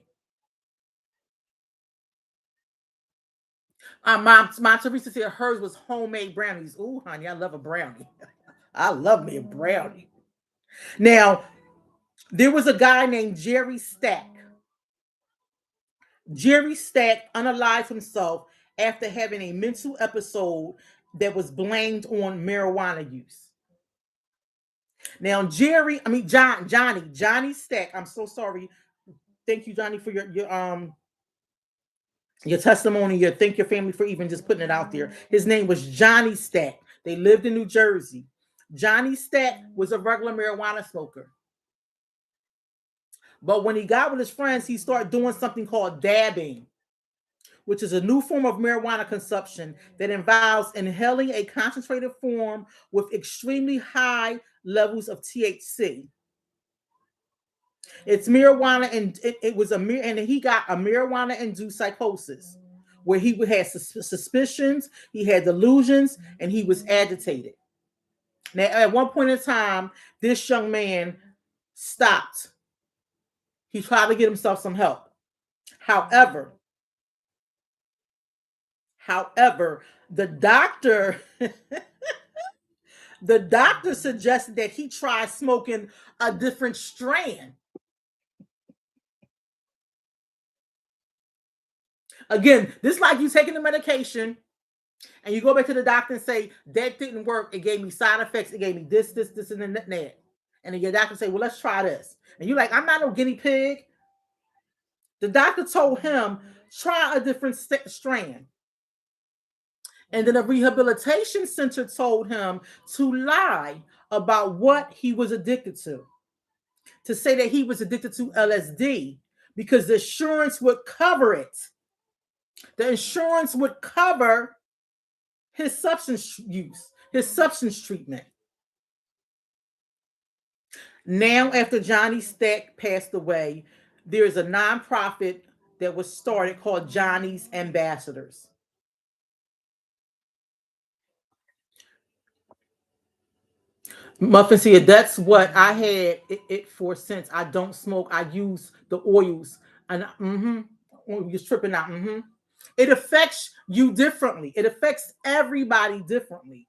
[SPEAKER 1] My Teresa said hers was homemade brownies. Ooh, honey, I love a brownie. I love me a brownie. Now, there was a guy named Jerry Stack. Jerry Stack unalived himself after having a mental episode that was blamed on marijuana use. Now, Johnny Stack. I'm so sorry. Thank you, Johnny, for your testimony. Thank your family for even just putting it out there. His name was Johnny Stack. They lived in New Jersey. Johnny Stack was a regular marijuana smoker. But when he got with his friends, he started doing something called dabbing, which is a new form of marijuana consumption that involves inhaling a concentrated form with extremely high levels of THC. It's marijuana, and and he got a marijuana-induced psychosis where he had suspicions, he had delusions, and he was agitated. Now, at one point in time, this young man stopped. He tried to get himself some help. However, the doctor suggested that he try smoking a different strand. Again, this like you taking the medication and you go back to the doctor and say, that didn't work. It gave me side effects. It gave me this, and that. And then your doctor say, well, let's try this. And you're like, I'm not no guinea pig. The doctor told him, try a different strand. And then a rehabilitation center told him to lie about what he was addicted to say that he was addicted to LSD because the insurance would cover it. The insurance would cover his substance use, his substance treatment. Now, after Johnny Stack passed away, there's a nonprofit that was started called Johnny's Ambassadors. Muffins here. That's what I had it for since I don't smoke. I use the oils and you're tripping out. It affects you differently. It affects everybody differently.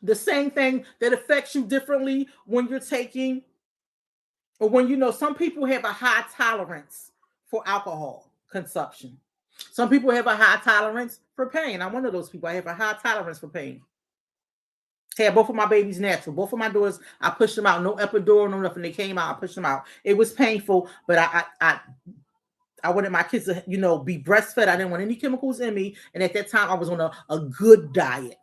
[SPEAKER 1] The same thing that affects you differently when you're taking, or when some people have a high tolerance for alcohol consumption. Some people have a high tolerance for pain. I'm one of those people. I have a high tolerance for pain. Had both of my babies natural. Both of my daughters, I pushed them out. No epidural, no nothing. They came out. I pushed them out. It was painful, but I wanted my kids to, be breastfed. I didn't want any chemicals in me. And at that time, I was on a good diet.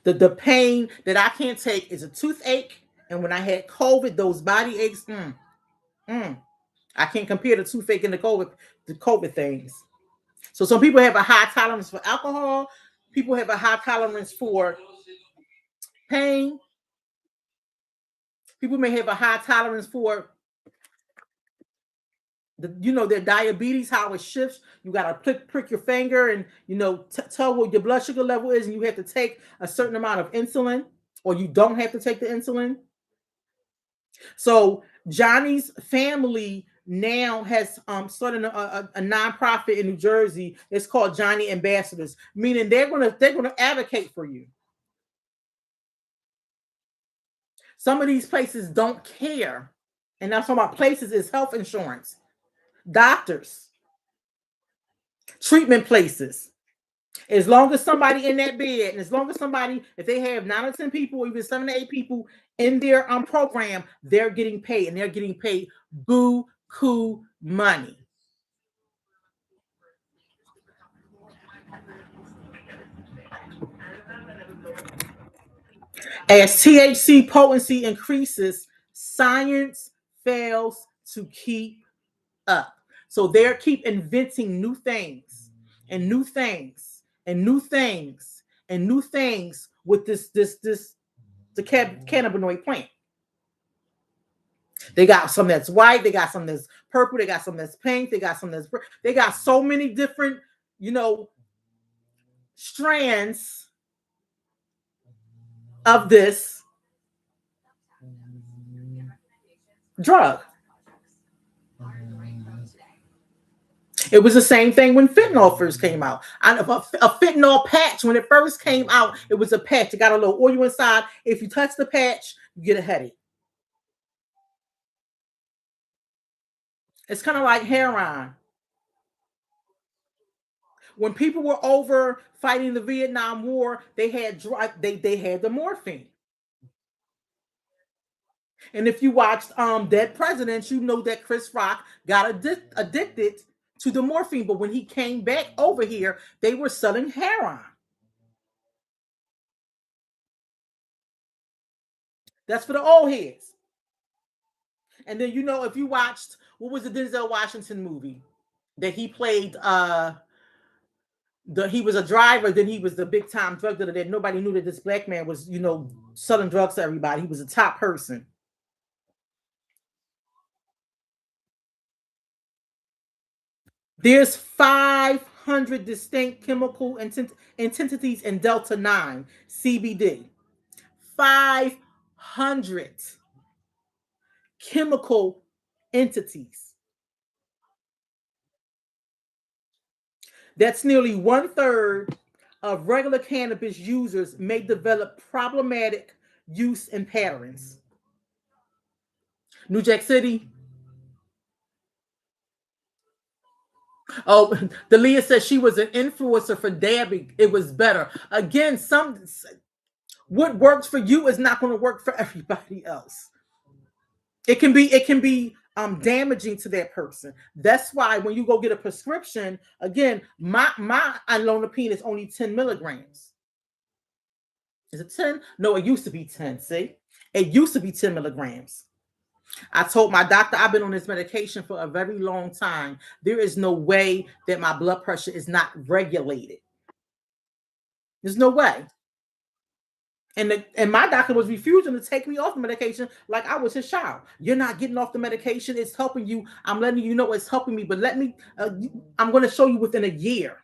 [SPEAKER 1] The pain that I can't take is a toothache. And when I had COVID, those body aches, I can't compare the toothache and the COVID things. So some people have a high tolerance for alcohol. People have a high tolerance for pain. People may have a high tolerance for their diabetes, how it shifts. You got to prick your finger and, tell what your blood sugar level is, and you have to take a certain amount of insulin, or you don't have to take the insulin. So Johnny's family now has started a nonprofit in New Jersey. It's called Johnny Ambassadors, meaning they're gonna advocate for you. Some of these places don't care, and that's what about places is health insurance, doctors, treatment places. As long as somebody in that bed, and as long as somebody, if they have 9 or 10 people, or even 7 to 8 people in their program, they're getting paid, and they're getting paid boo-koo money. As THC potency increases, science fails to keep up. So they keep inventing new things and new things and new things and new things with the cannabinoid plant. They got some that's white, they got some that's purple, they got some that's pink, they got some that's they got so many different, strands of this drug. It was the same thing when fentanyl first came out. A fentanyl patch, when it first came out, it was a patch. It got a little oil inside. If you touch the patch, you get a headache. It's kind of like heroin. When people were over fighting the Vietnam War, they had the morphine. And if you watched Dead Presidents, you know that Chris Rock got addicted to the morphine. But when he came back over here, they were selling heroin. That's for the old heads. And then, if you watched, what was the Denzel Washington movie that he played? He was a driver, then he was the big time drug dealer. That nobody knew that this black man was, selling drugs to everybody. He was a top person. There's 500 distinct chemical intensities in Delta 9 CBD. 500 chemical entities. That's nearly 1/3 of regular cannabis users may develop problematic use and patterns. New Jack City, Oh, Delia said she was an influencer for dabbing. It was better. Again, what works for you is not going to work for everybody else. It can be damaging to that person. That's why when you go get a prescription, again, my Ilonapine is only 10 milligrams. Is it 10? No, it used to be 10. See, it used to be 10 milligrams. I told my doctor I've been on this medication for a very long time. There is no way that my blood pressure is not regulated. There's no way. And my doctor was refusing to take me off the medication like I was his child. You're not getting off the medication. It's helping you. I'm letting you know it's helping me. But I'm going to show you within a year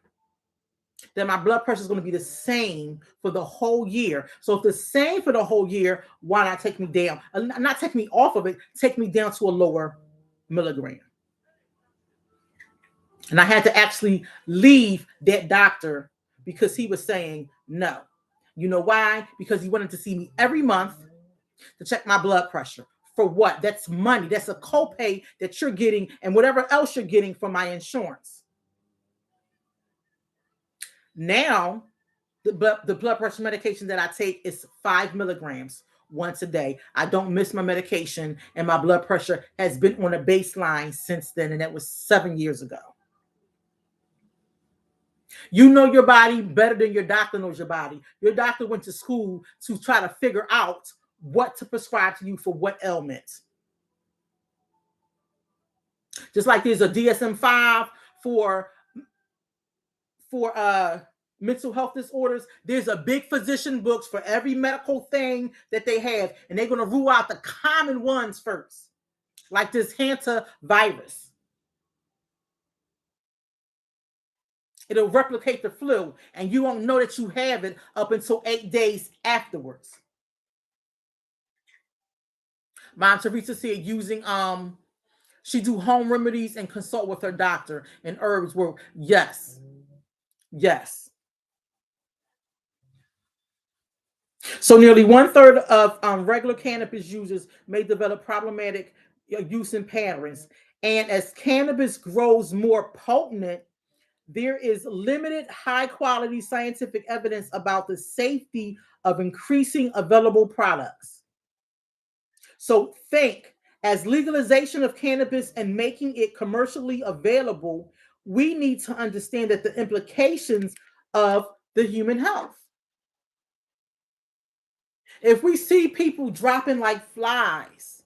[SPEAKER 1] that my blood pressure is going to be the same for the whole year. So if the same for the whole year, why not take me down? Not take me off of it, take me down to a lower milligram. And I had to actually leave that doctor because he was saying no. You know why? Because he wanted to see me every month to check my blood pressure. For what? That's money. That's a copay that you're getting and whatever else you're getting from my insurance. Now, the blood pressure medication that I take is 5 milligrams once a day. I don't miss my medication, and my blood pressure has been on a baseline since then, and that was 7 years ago. You know your body better than your doctor knows your body. Your doctor went to school to try to figure out what to prescribe to you for what ailments. Just like there's a DSM-5 for mental health disorders, there's a big physician books for every medical thing that they have, and they're going to rule out the common ones first, like this hantavirus. It'll replicate the flu, and you won't know that you have it up until 8 days afterwards. Mom Teresa said using she do home remedies and consult with her doctor, and herbs were yes, yes. So nearly 1/3 of regular cannabis users may develop problematic use in patterns, and as cannabis grows more potent, there is limited high quality scientific evidence about the safety of increasing available products. So think, as legalization of cannabis and making it commercially available, we need to understand that the implications of the human health. If we see people dropping like flies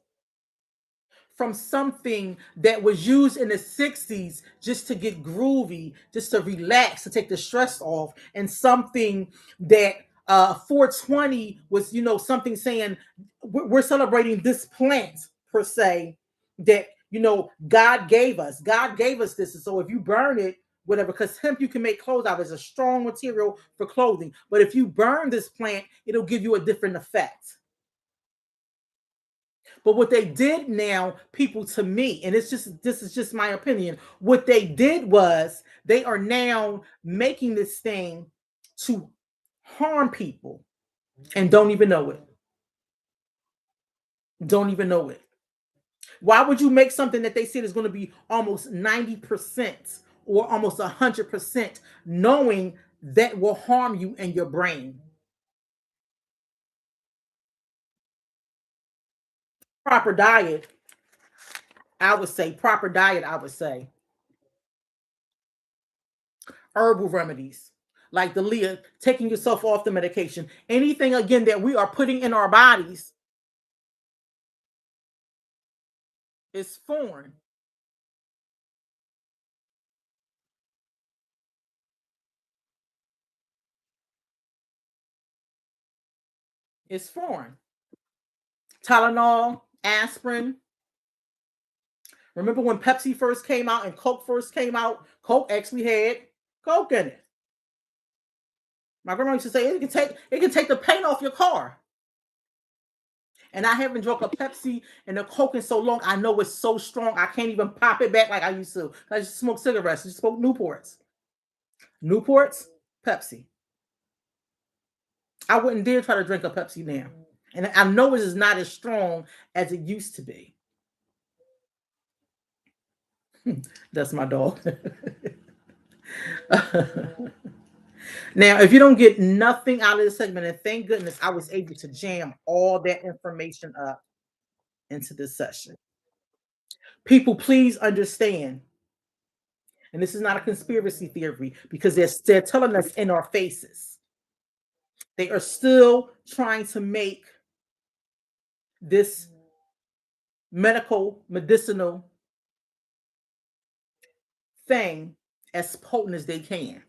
[SPEAKER 1] from something that was used in the 60s just to get groovy, just to relax, to take the stress off, and something that 420 was, something saying we're celebrating this plant per se that, God gave us. God gave us this. And so if you burn it, whatever, because hemp you can make clothes out of. It's a strong material for clothing. But if you burn this plant, it'll give you a different effect. But what they did now, people, to me, and this is just my opinion, what they did was they are now making this thing to harm people and don't even know it. Don't even know it. Why would you make something that they said is going to be almost 90% or almost 100%, knowing that will harm you and your brain? Proper diet, I would say. Proper diet, I would say. Herbal remedies like the Leah, taking yourself off the medication. Anything again that we are putting in our bodies is foreign. It's foreign. Tylenol, aspirin. Remember when Pepsi first came out and Coke first came out? Coke actually had Coke in it. My grandma used to say it can take the paint off your car. And I haven't drunk a Pepsi and a Coke in so long. I know it's so strong. I can't even pop it back like I used to. I just smoke cigarettes. I just smoke Newports. Newports, Pepsi. I wouldn't dare try to drink a Pepsi now. And I know it is not as strong as it used to be. That's my dog. Now, if you don't get nothing out of this segment, and thank goodness I was able to jam all that information up into this session. People, please understand, and this is not a conspiracy theory because they're telling us in our faces. They are still trying to make this medicinal thing as potent as they can.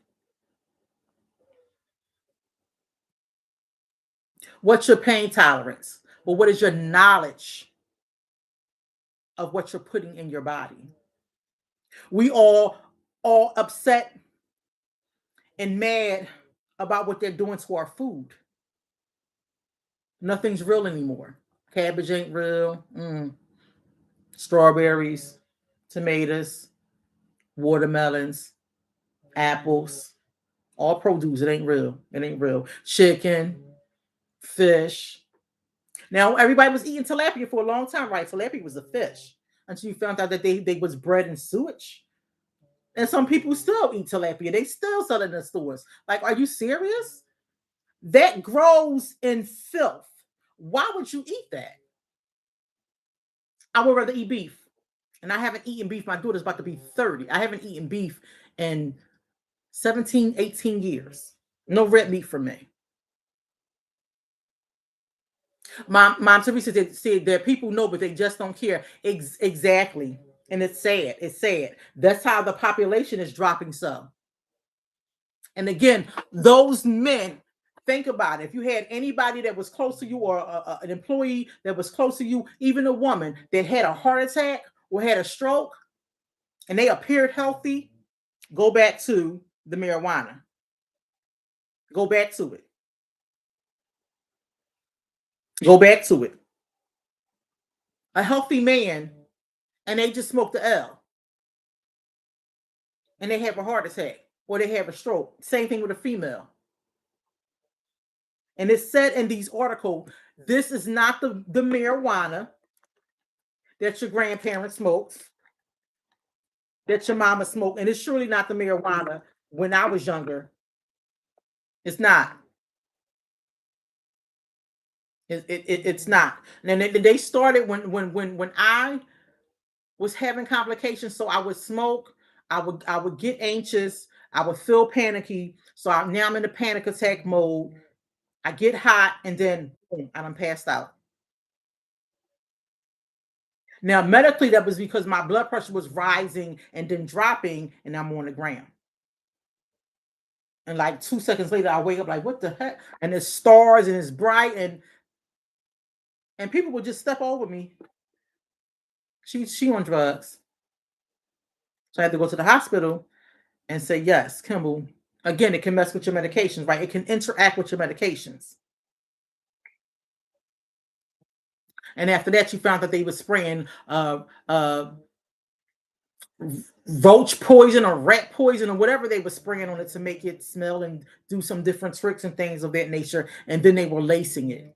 [SPEAKER 1] What's your pain tolerance? Well, what is your knowledge of what you're putting in your body? We all upset and mad about what they're doing to our food. Nothing's real anymore. Cabbage ain't real. Strawberries, tomatoes, watermelons, apples, all produce. It ain't real. It ain't real. Chicken, fish. Now everybody was eating tilapia for a long time, right? Tilapia was a fish until you found out that they was bred in sewage. And some people still eat tilapia. They still sell it in the stores. Like, are you serious? That grows in filth. Why would you eat that? I would rather eat beef. And I haven't eaten beef. My daughter's about to be 30. I haven't eaten beef in 17, 18 years. No red meat for me. Mom Teresa said that people know, but they just don't care. Exactly. And it's sad. It's sad. That's how the population is dropping so. And again, those men, think about it. If you had anybody that was close to you or an employee that was close to you, even a woman that had a heart attack or had a stroke and they appeared healthy, go back to the marijuana. Go back to it. Go back to it. A healthy man and they just smoked the L and they have a heart attack or they have a stroke. Same thing with a female. And it's said in these articles, this is not the marijuana that your grandparents smoked, that your mama smoked, and it's surely not the marijuana when I was younger. It's not. It's not. And they started when I was having complications, so I would smoke. I would get anxious. I would feel panicky. So now I'm in the panic attack mode. I get hot, and then boom, I'm passed out. Now, medically, that was because my blood pressure was rising and then dropping, and I'm on the ground. And like 2 seconds later, I wake up like, what the heck? And there's stars and it's bright, and people would just step over me. She on drugs. So I had to go to the hospital and say, yes, Kimble. Again, it can mess with your medications, right? It can interact with your medications. And after that, you found that they were spraying roach poison or rat poison or whatever they were spraying on it to make it smell and do some different tricks and things of that nature. And then they were lacing it.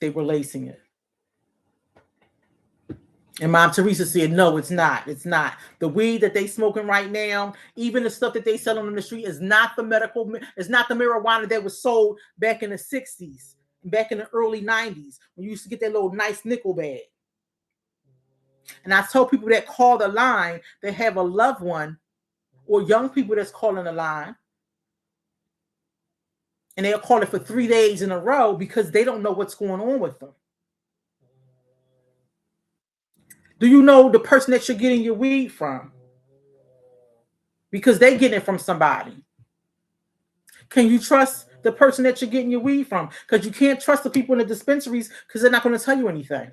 [SPEAKER 1] They were lacing it. And Mom Teresa said, no, it's not. It's not. The weed that they smoking right now, even the stuff that they selling on the street is not the it's not the marijuana that was sold back in the 60s, back in the early 90s, when you used to get that little nice nickel bag. And I tell people that call the line, they have a loved one or young people that's calling the line, and they'll call it for 3 days in a row because they don't know what's going on with them. Do you know the person that you're getting your weed from? Because they getting it from somebody. Can you trust the person that you're getting your weed from? Because you can't trust the people in the dispensaries because they're not going to tell you anything.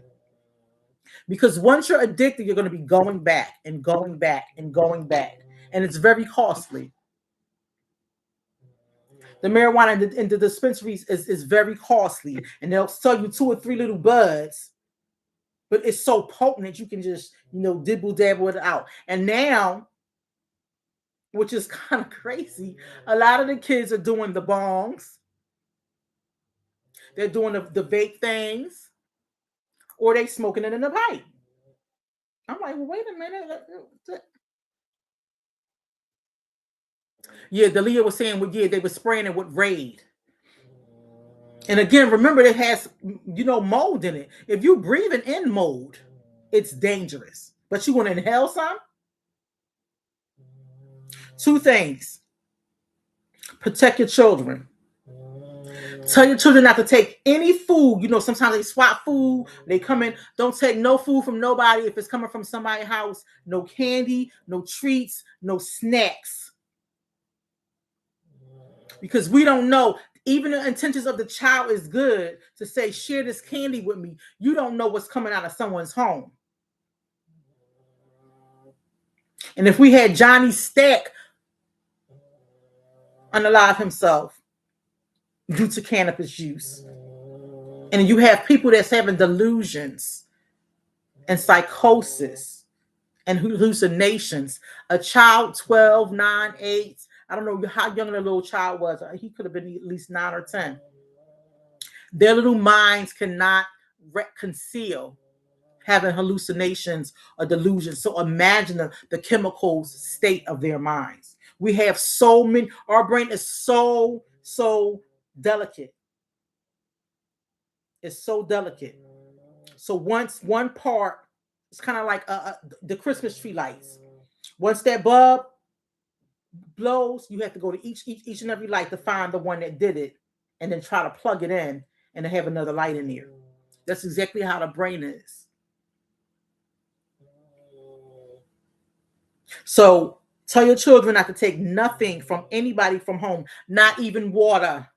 [SPEAKER 1] Because once you're addicted, you're going to be going back and going back and going back. And it's very costly. The marijuana in the dispensaries is very costly. And they'll sell you 2 or 3 little buds. But it's so potent that you can just, dibble dabble it out. And now, which is kind of crazy, a lot of the kids are doing the bongs. They're doing the vape things. or they smoking it in the pipe. I'm like, well, wait a minute. Yeah, Dalia was saying, well, yeah, they were spraying it with Raid. And again, remember, it has, mold in it. If you breathing in mold, it's dangerous. But you want to inhale some? Two things. Protect your children. Tell your children not to take any food. Sometimes they swap food. They come in. Don't take no food from nobody if it's coming from somebody's house. No candy, no treats, no snacks. Because we don't know. Even the intentions of the child is good to say, share this candy with me. You don't know what's coming out of someone's home. And if we had Johnny Stack unalive himself due to cannabis use, and you have people that's having delusions and psychosis and hallucinations, a child 12, 9, 8, I don't know how young the little child was. He could have been at least 9 or 10. Their little minds cannot conceal having hallucinations or delusions. So imagine the chemical state of their minds. We have so many, our brain is so delicate. It's so delicate. So once one part, it's kind of like the Christmas tree lights. Once that bulb blows, you have to go to each and every light to find the one that did it, and then try to plug it in and then have another light in there. That's exactly how the brain is. So tell your children not to take nothing from anybody from home, not even water,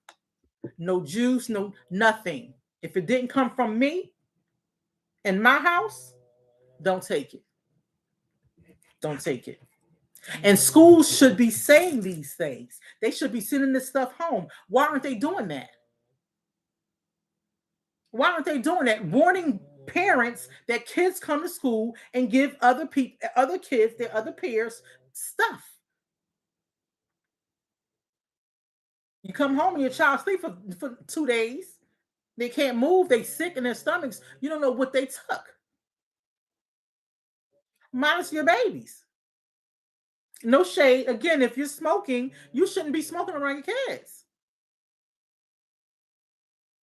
[SPEAKER 1] no juice, no nothing. If it didn't come from me in my house, don't take it. Don't take it. And schools should be saying these things. They should be sending this stuff home. Why aren't they doing that? Why aren't they doing that? Warning parents that kids come to school and give other kids, their other peers, stuff. You come home and your child sleep for 2 days. They can't move. They sick in their stomachs. You don't know what they took. Minus your babies. No shade. Again, if you're smoking, you shouldn't be smoking around your kids.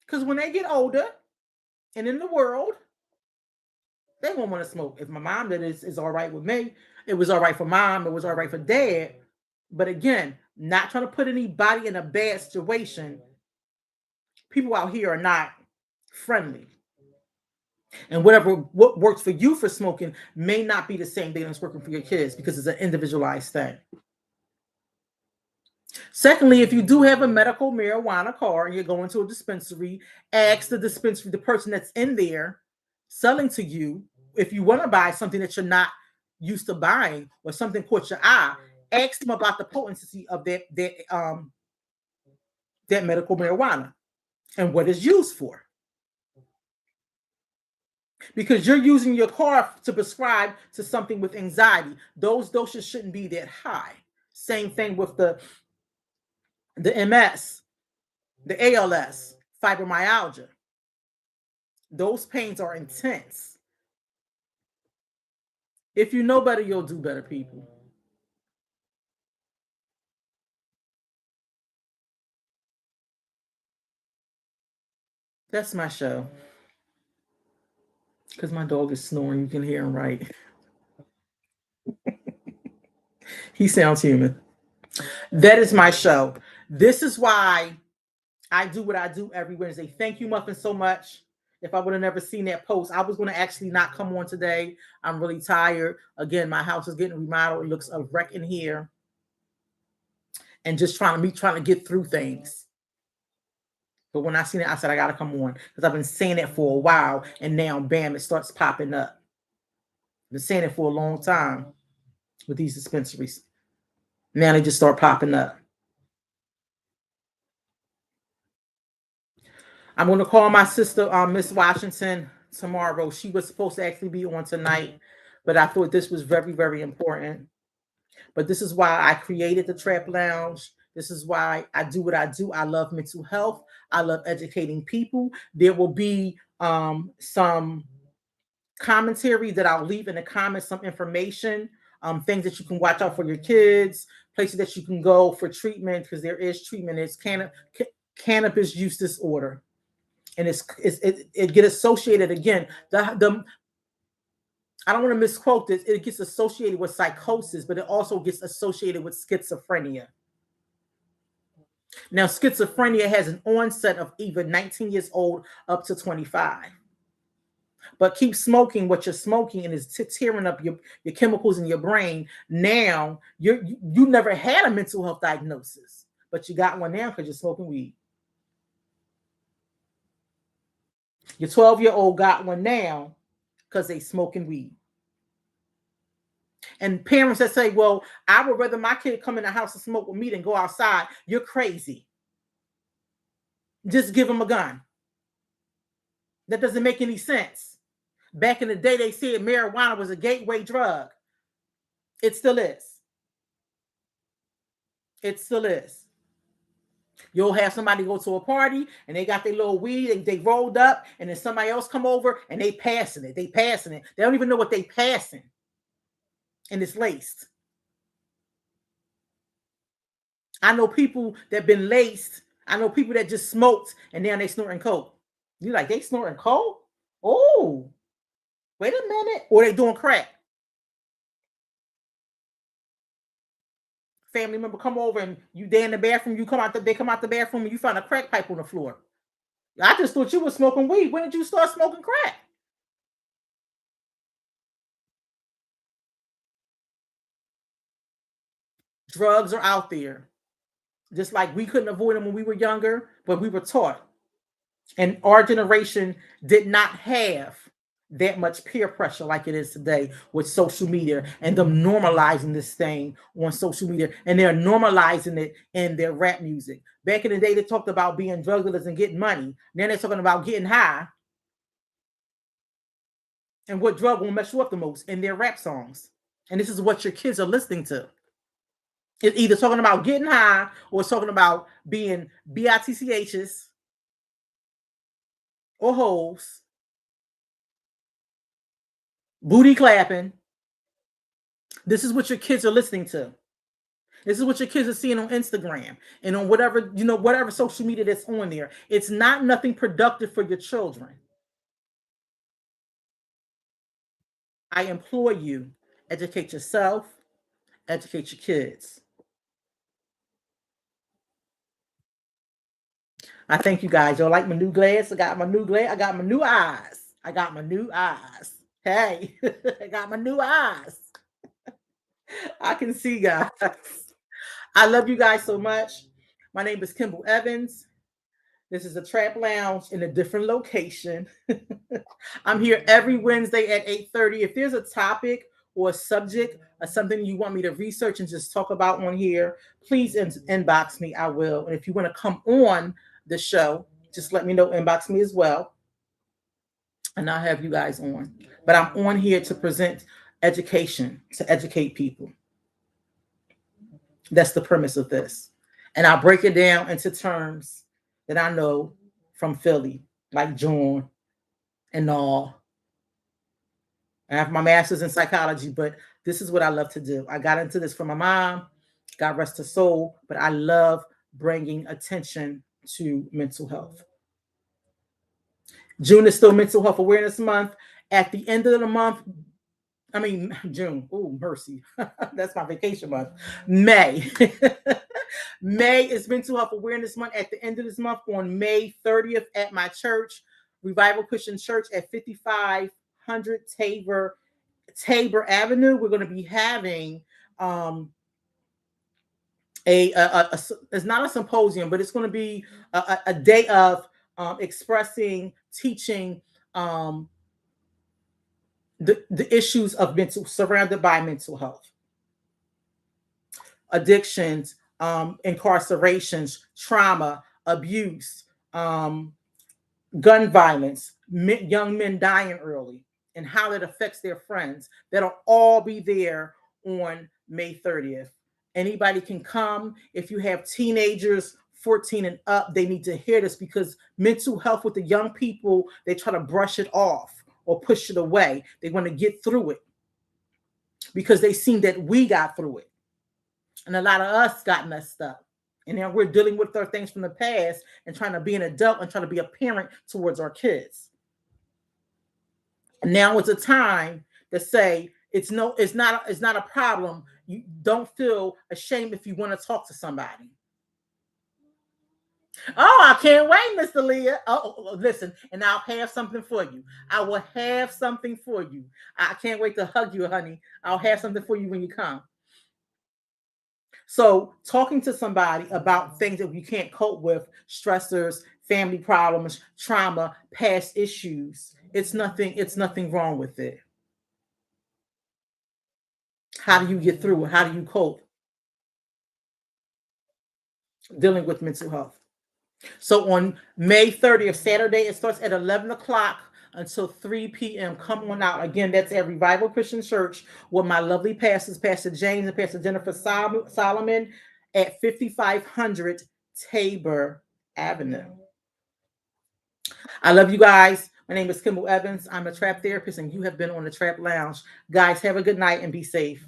[SPEAKER 1] Because when they get older and in the world, they won't want to smoke. If my mom did it, it's all right with me. It was all right for mom. It was all right for dad. But again, not trying to put anybody in a bad situation. People out here are not friendly. And what works for you for smoking may not be the same thing that's working for your kids, because it's an individualized thing. Secondly, if you do have a medical marijuana card and you're going to a dispensary, ask the person that's in there selling to you, if you want to buy something that you're not used to buying or something caught your eye, ask them about the potency of that medical marijuana and what it's used for. Because you're using your card to prescribe to something with anxiety. Those doses shouldn't be that high. Same thing with the MS, the ALS, fibromyalgia. Those pains are intense. If you know better, you'll do better, people. That's my show. Because my dog is snoring. You can hear him right. He sounds human. That is my show. This is why I do what I do every Wednesday. Thank you, Muffin, so much. If I would have never seen that post, I was going to actually not come on today. I'm really tired. Again, my house is getting remodeled. It looks a wreck in here. And just trying to get through things. But when I seen it, I said, I got to come on. Because I've been saying it for a while. And now, bam, it starts popping up. I've been saying it for a long time with these dispensaries. Now they just start popping up. I'm going to call my sister, Miss Washington, tomorrow. She was supposed to actually be on tonight, but I thought this was very, very important. But this is why I created the Trap Lounge. This is why I do what I do. I love mental health. I love educating people. There will be some commentary that I'll leave in the comments, some information, things that you can watch out for your kids, places that you can go for treatment, because there is treatment. It's cannabis use disorder. And it get associated again. The I don't want to misquote this. It gets associated with psychosis, but it also gets associated with schizophrenia. Now, schizophrenia has an onset of even 19 years old up to 25. But keep smoking what you're smoking, and it's tearing up your chemicals in your brain. Now, you never had a mental health diagnosis, but you got one now because you're smoking weed. Your 12-year-old got one now because they smoking weed. And parents that say, well, I would rather my kid come in the house and smoke with me than go outside. You're crazy. Just give them a gun. That doesn't make any sense. Back in the day, they said marijuana was a gateway drug. It still is. It still is. You'll have somebody go to a party and they got their little weed and they rolled up, and then somebody else come over and they passing it. They passing it. They don't even know what they passing. And it's laced. I know people that been laced. I know people that just smoked and now they snorting coke. You like, they snorting coke? Oh, wait a minute. Or they doing crack. Family member come over and you there in the bathroom, they come out the bathroom and you find a crack pipe on the floor. I just thought you were smoking weed. When did you start smoking crack? Drugs are out there. Just like we couldn't avoid them when we were younger, but we were taught. And our generation did not have that much peer pressure like it is today with social media and them normalizing this thing on social media. And they're normalizing it in their rap music. Back in the day, they talked about being drug dealers and getting money. Now they're talking about getting high. And what drug will mess you up the most in their rap songs. And this is what your kids are listening to. It's either talking about getting high or it's talking about being bitchs or hoes, booty clapping. This is what your kids are listening to. This is what your kids are seeing on Instagram and on whatever social media that's on there. It's not nothing productive for your children. I implore you, educate yourself, educate your kids. I thank you guys. Y'all like my new glass? I got my new glass. I got my new eyes. I got my new eyes. Hey, I got my new eyes. I can see, guys. I love you guys so much. My name is Kimble Evans. This is a Trap Lounge in a different location. I'm here every Wednesday at 8:30. If there's a topic or a subject or something you want me to research and just talk about on here, please inbox me. I will. And if you want to come on the show, just let me know. Inbox me as well. And I'll have you guys on. But I'm on here to present education, to educate people. That's the premise of this. And I'll break it down into terms that I know from Philly, like John and all. I have my master's in psychology, but this is what I love to do. I got into this from my mom, God rest her soul, but I love bringing attention to mental health. June is still Mental Health Awareness Month. At the end of the month, June. Oh, mercy. That's my vacation month. May. May is Mental Health Awareness Month. At the end of this month, on May 30th, at my church, Revival Christian Church at 5500 Tabor Avenue, we're going to be having it's not a symposium, but it's going to be a day of expressing, teaching the issues of surrounded by mental health, addictions, incarcerations, trauma, abuse, gun violence, young men dying early, and how it affects their friends. That'll all be there on May 30th. Anybody can come. If you have teenagers 14 and up, they need to hear this, because mental health with the young people, they try to brush it off. or push it away. They want to get through it because they seen that we got through it. And a lot of us got messed up. And now we're dealing with our things from the past and trying to be an adult and trying to be a parent towards our kids. And now it's a time to say it's not a problem. You don't feel ashamed if you want to talk to somebody. Oh, I can't wait, Mr. Leah. Listen, and I'll have something for you. I will have something for you. I can't wait to hug you, honey. I'll have something for you when you come. So, talking to somebody about things that you can't cope with, stressors, family problems, trauma, past issues, it's nothing wrong with it. How do you get through it? How do you cope dealing with mental health? So on May 30th, Saturday, it starts at 11 o'clock until 3 p.m. Come on out. Again, that's at Revival Christian Church with my lovely pastors, Pastor James and Pastor Jennifer Solomon at 5500 Tabor Avenue. I love you guys. My name is Kimble Evans. I'm a trap therapist, and you have been on the Trap Lounge. Guys, have a good night and be safe.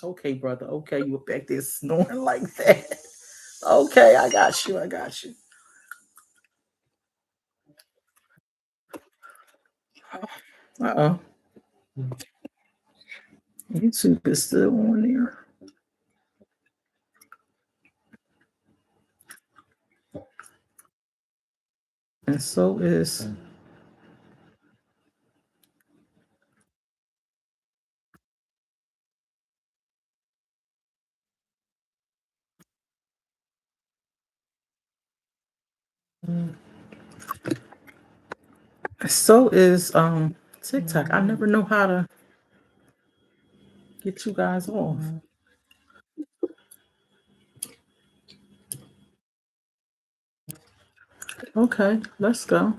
[SPEAKER 1] Okay, brother. Okay, you were back there snoring like that. Okay, I got you. I got you. Uh-oh. YouTube is still on there. And so is TikTok. I never know how to get you guys off. Okay, let's go.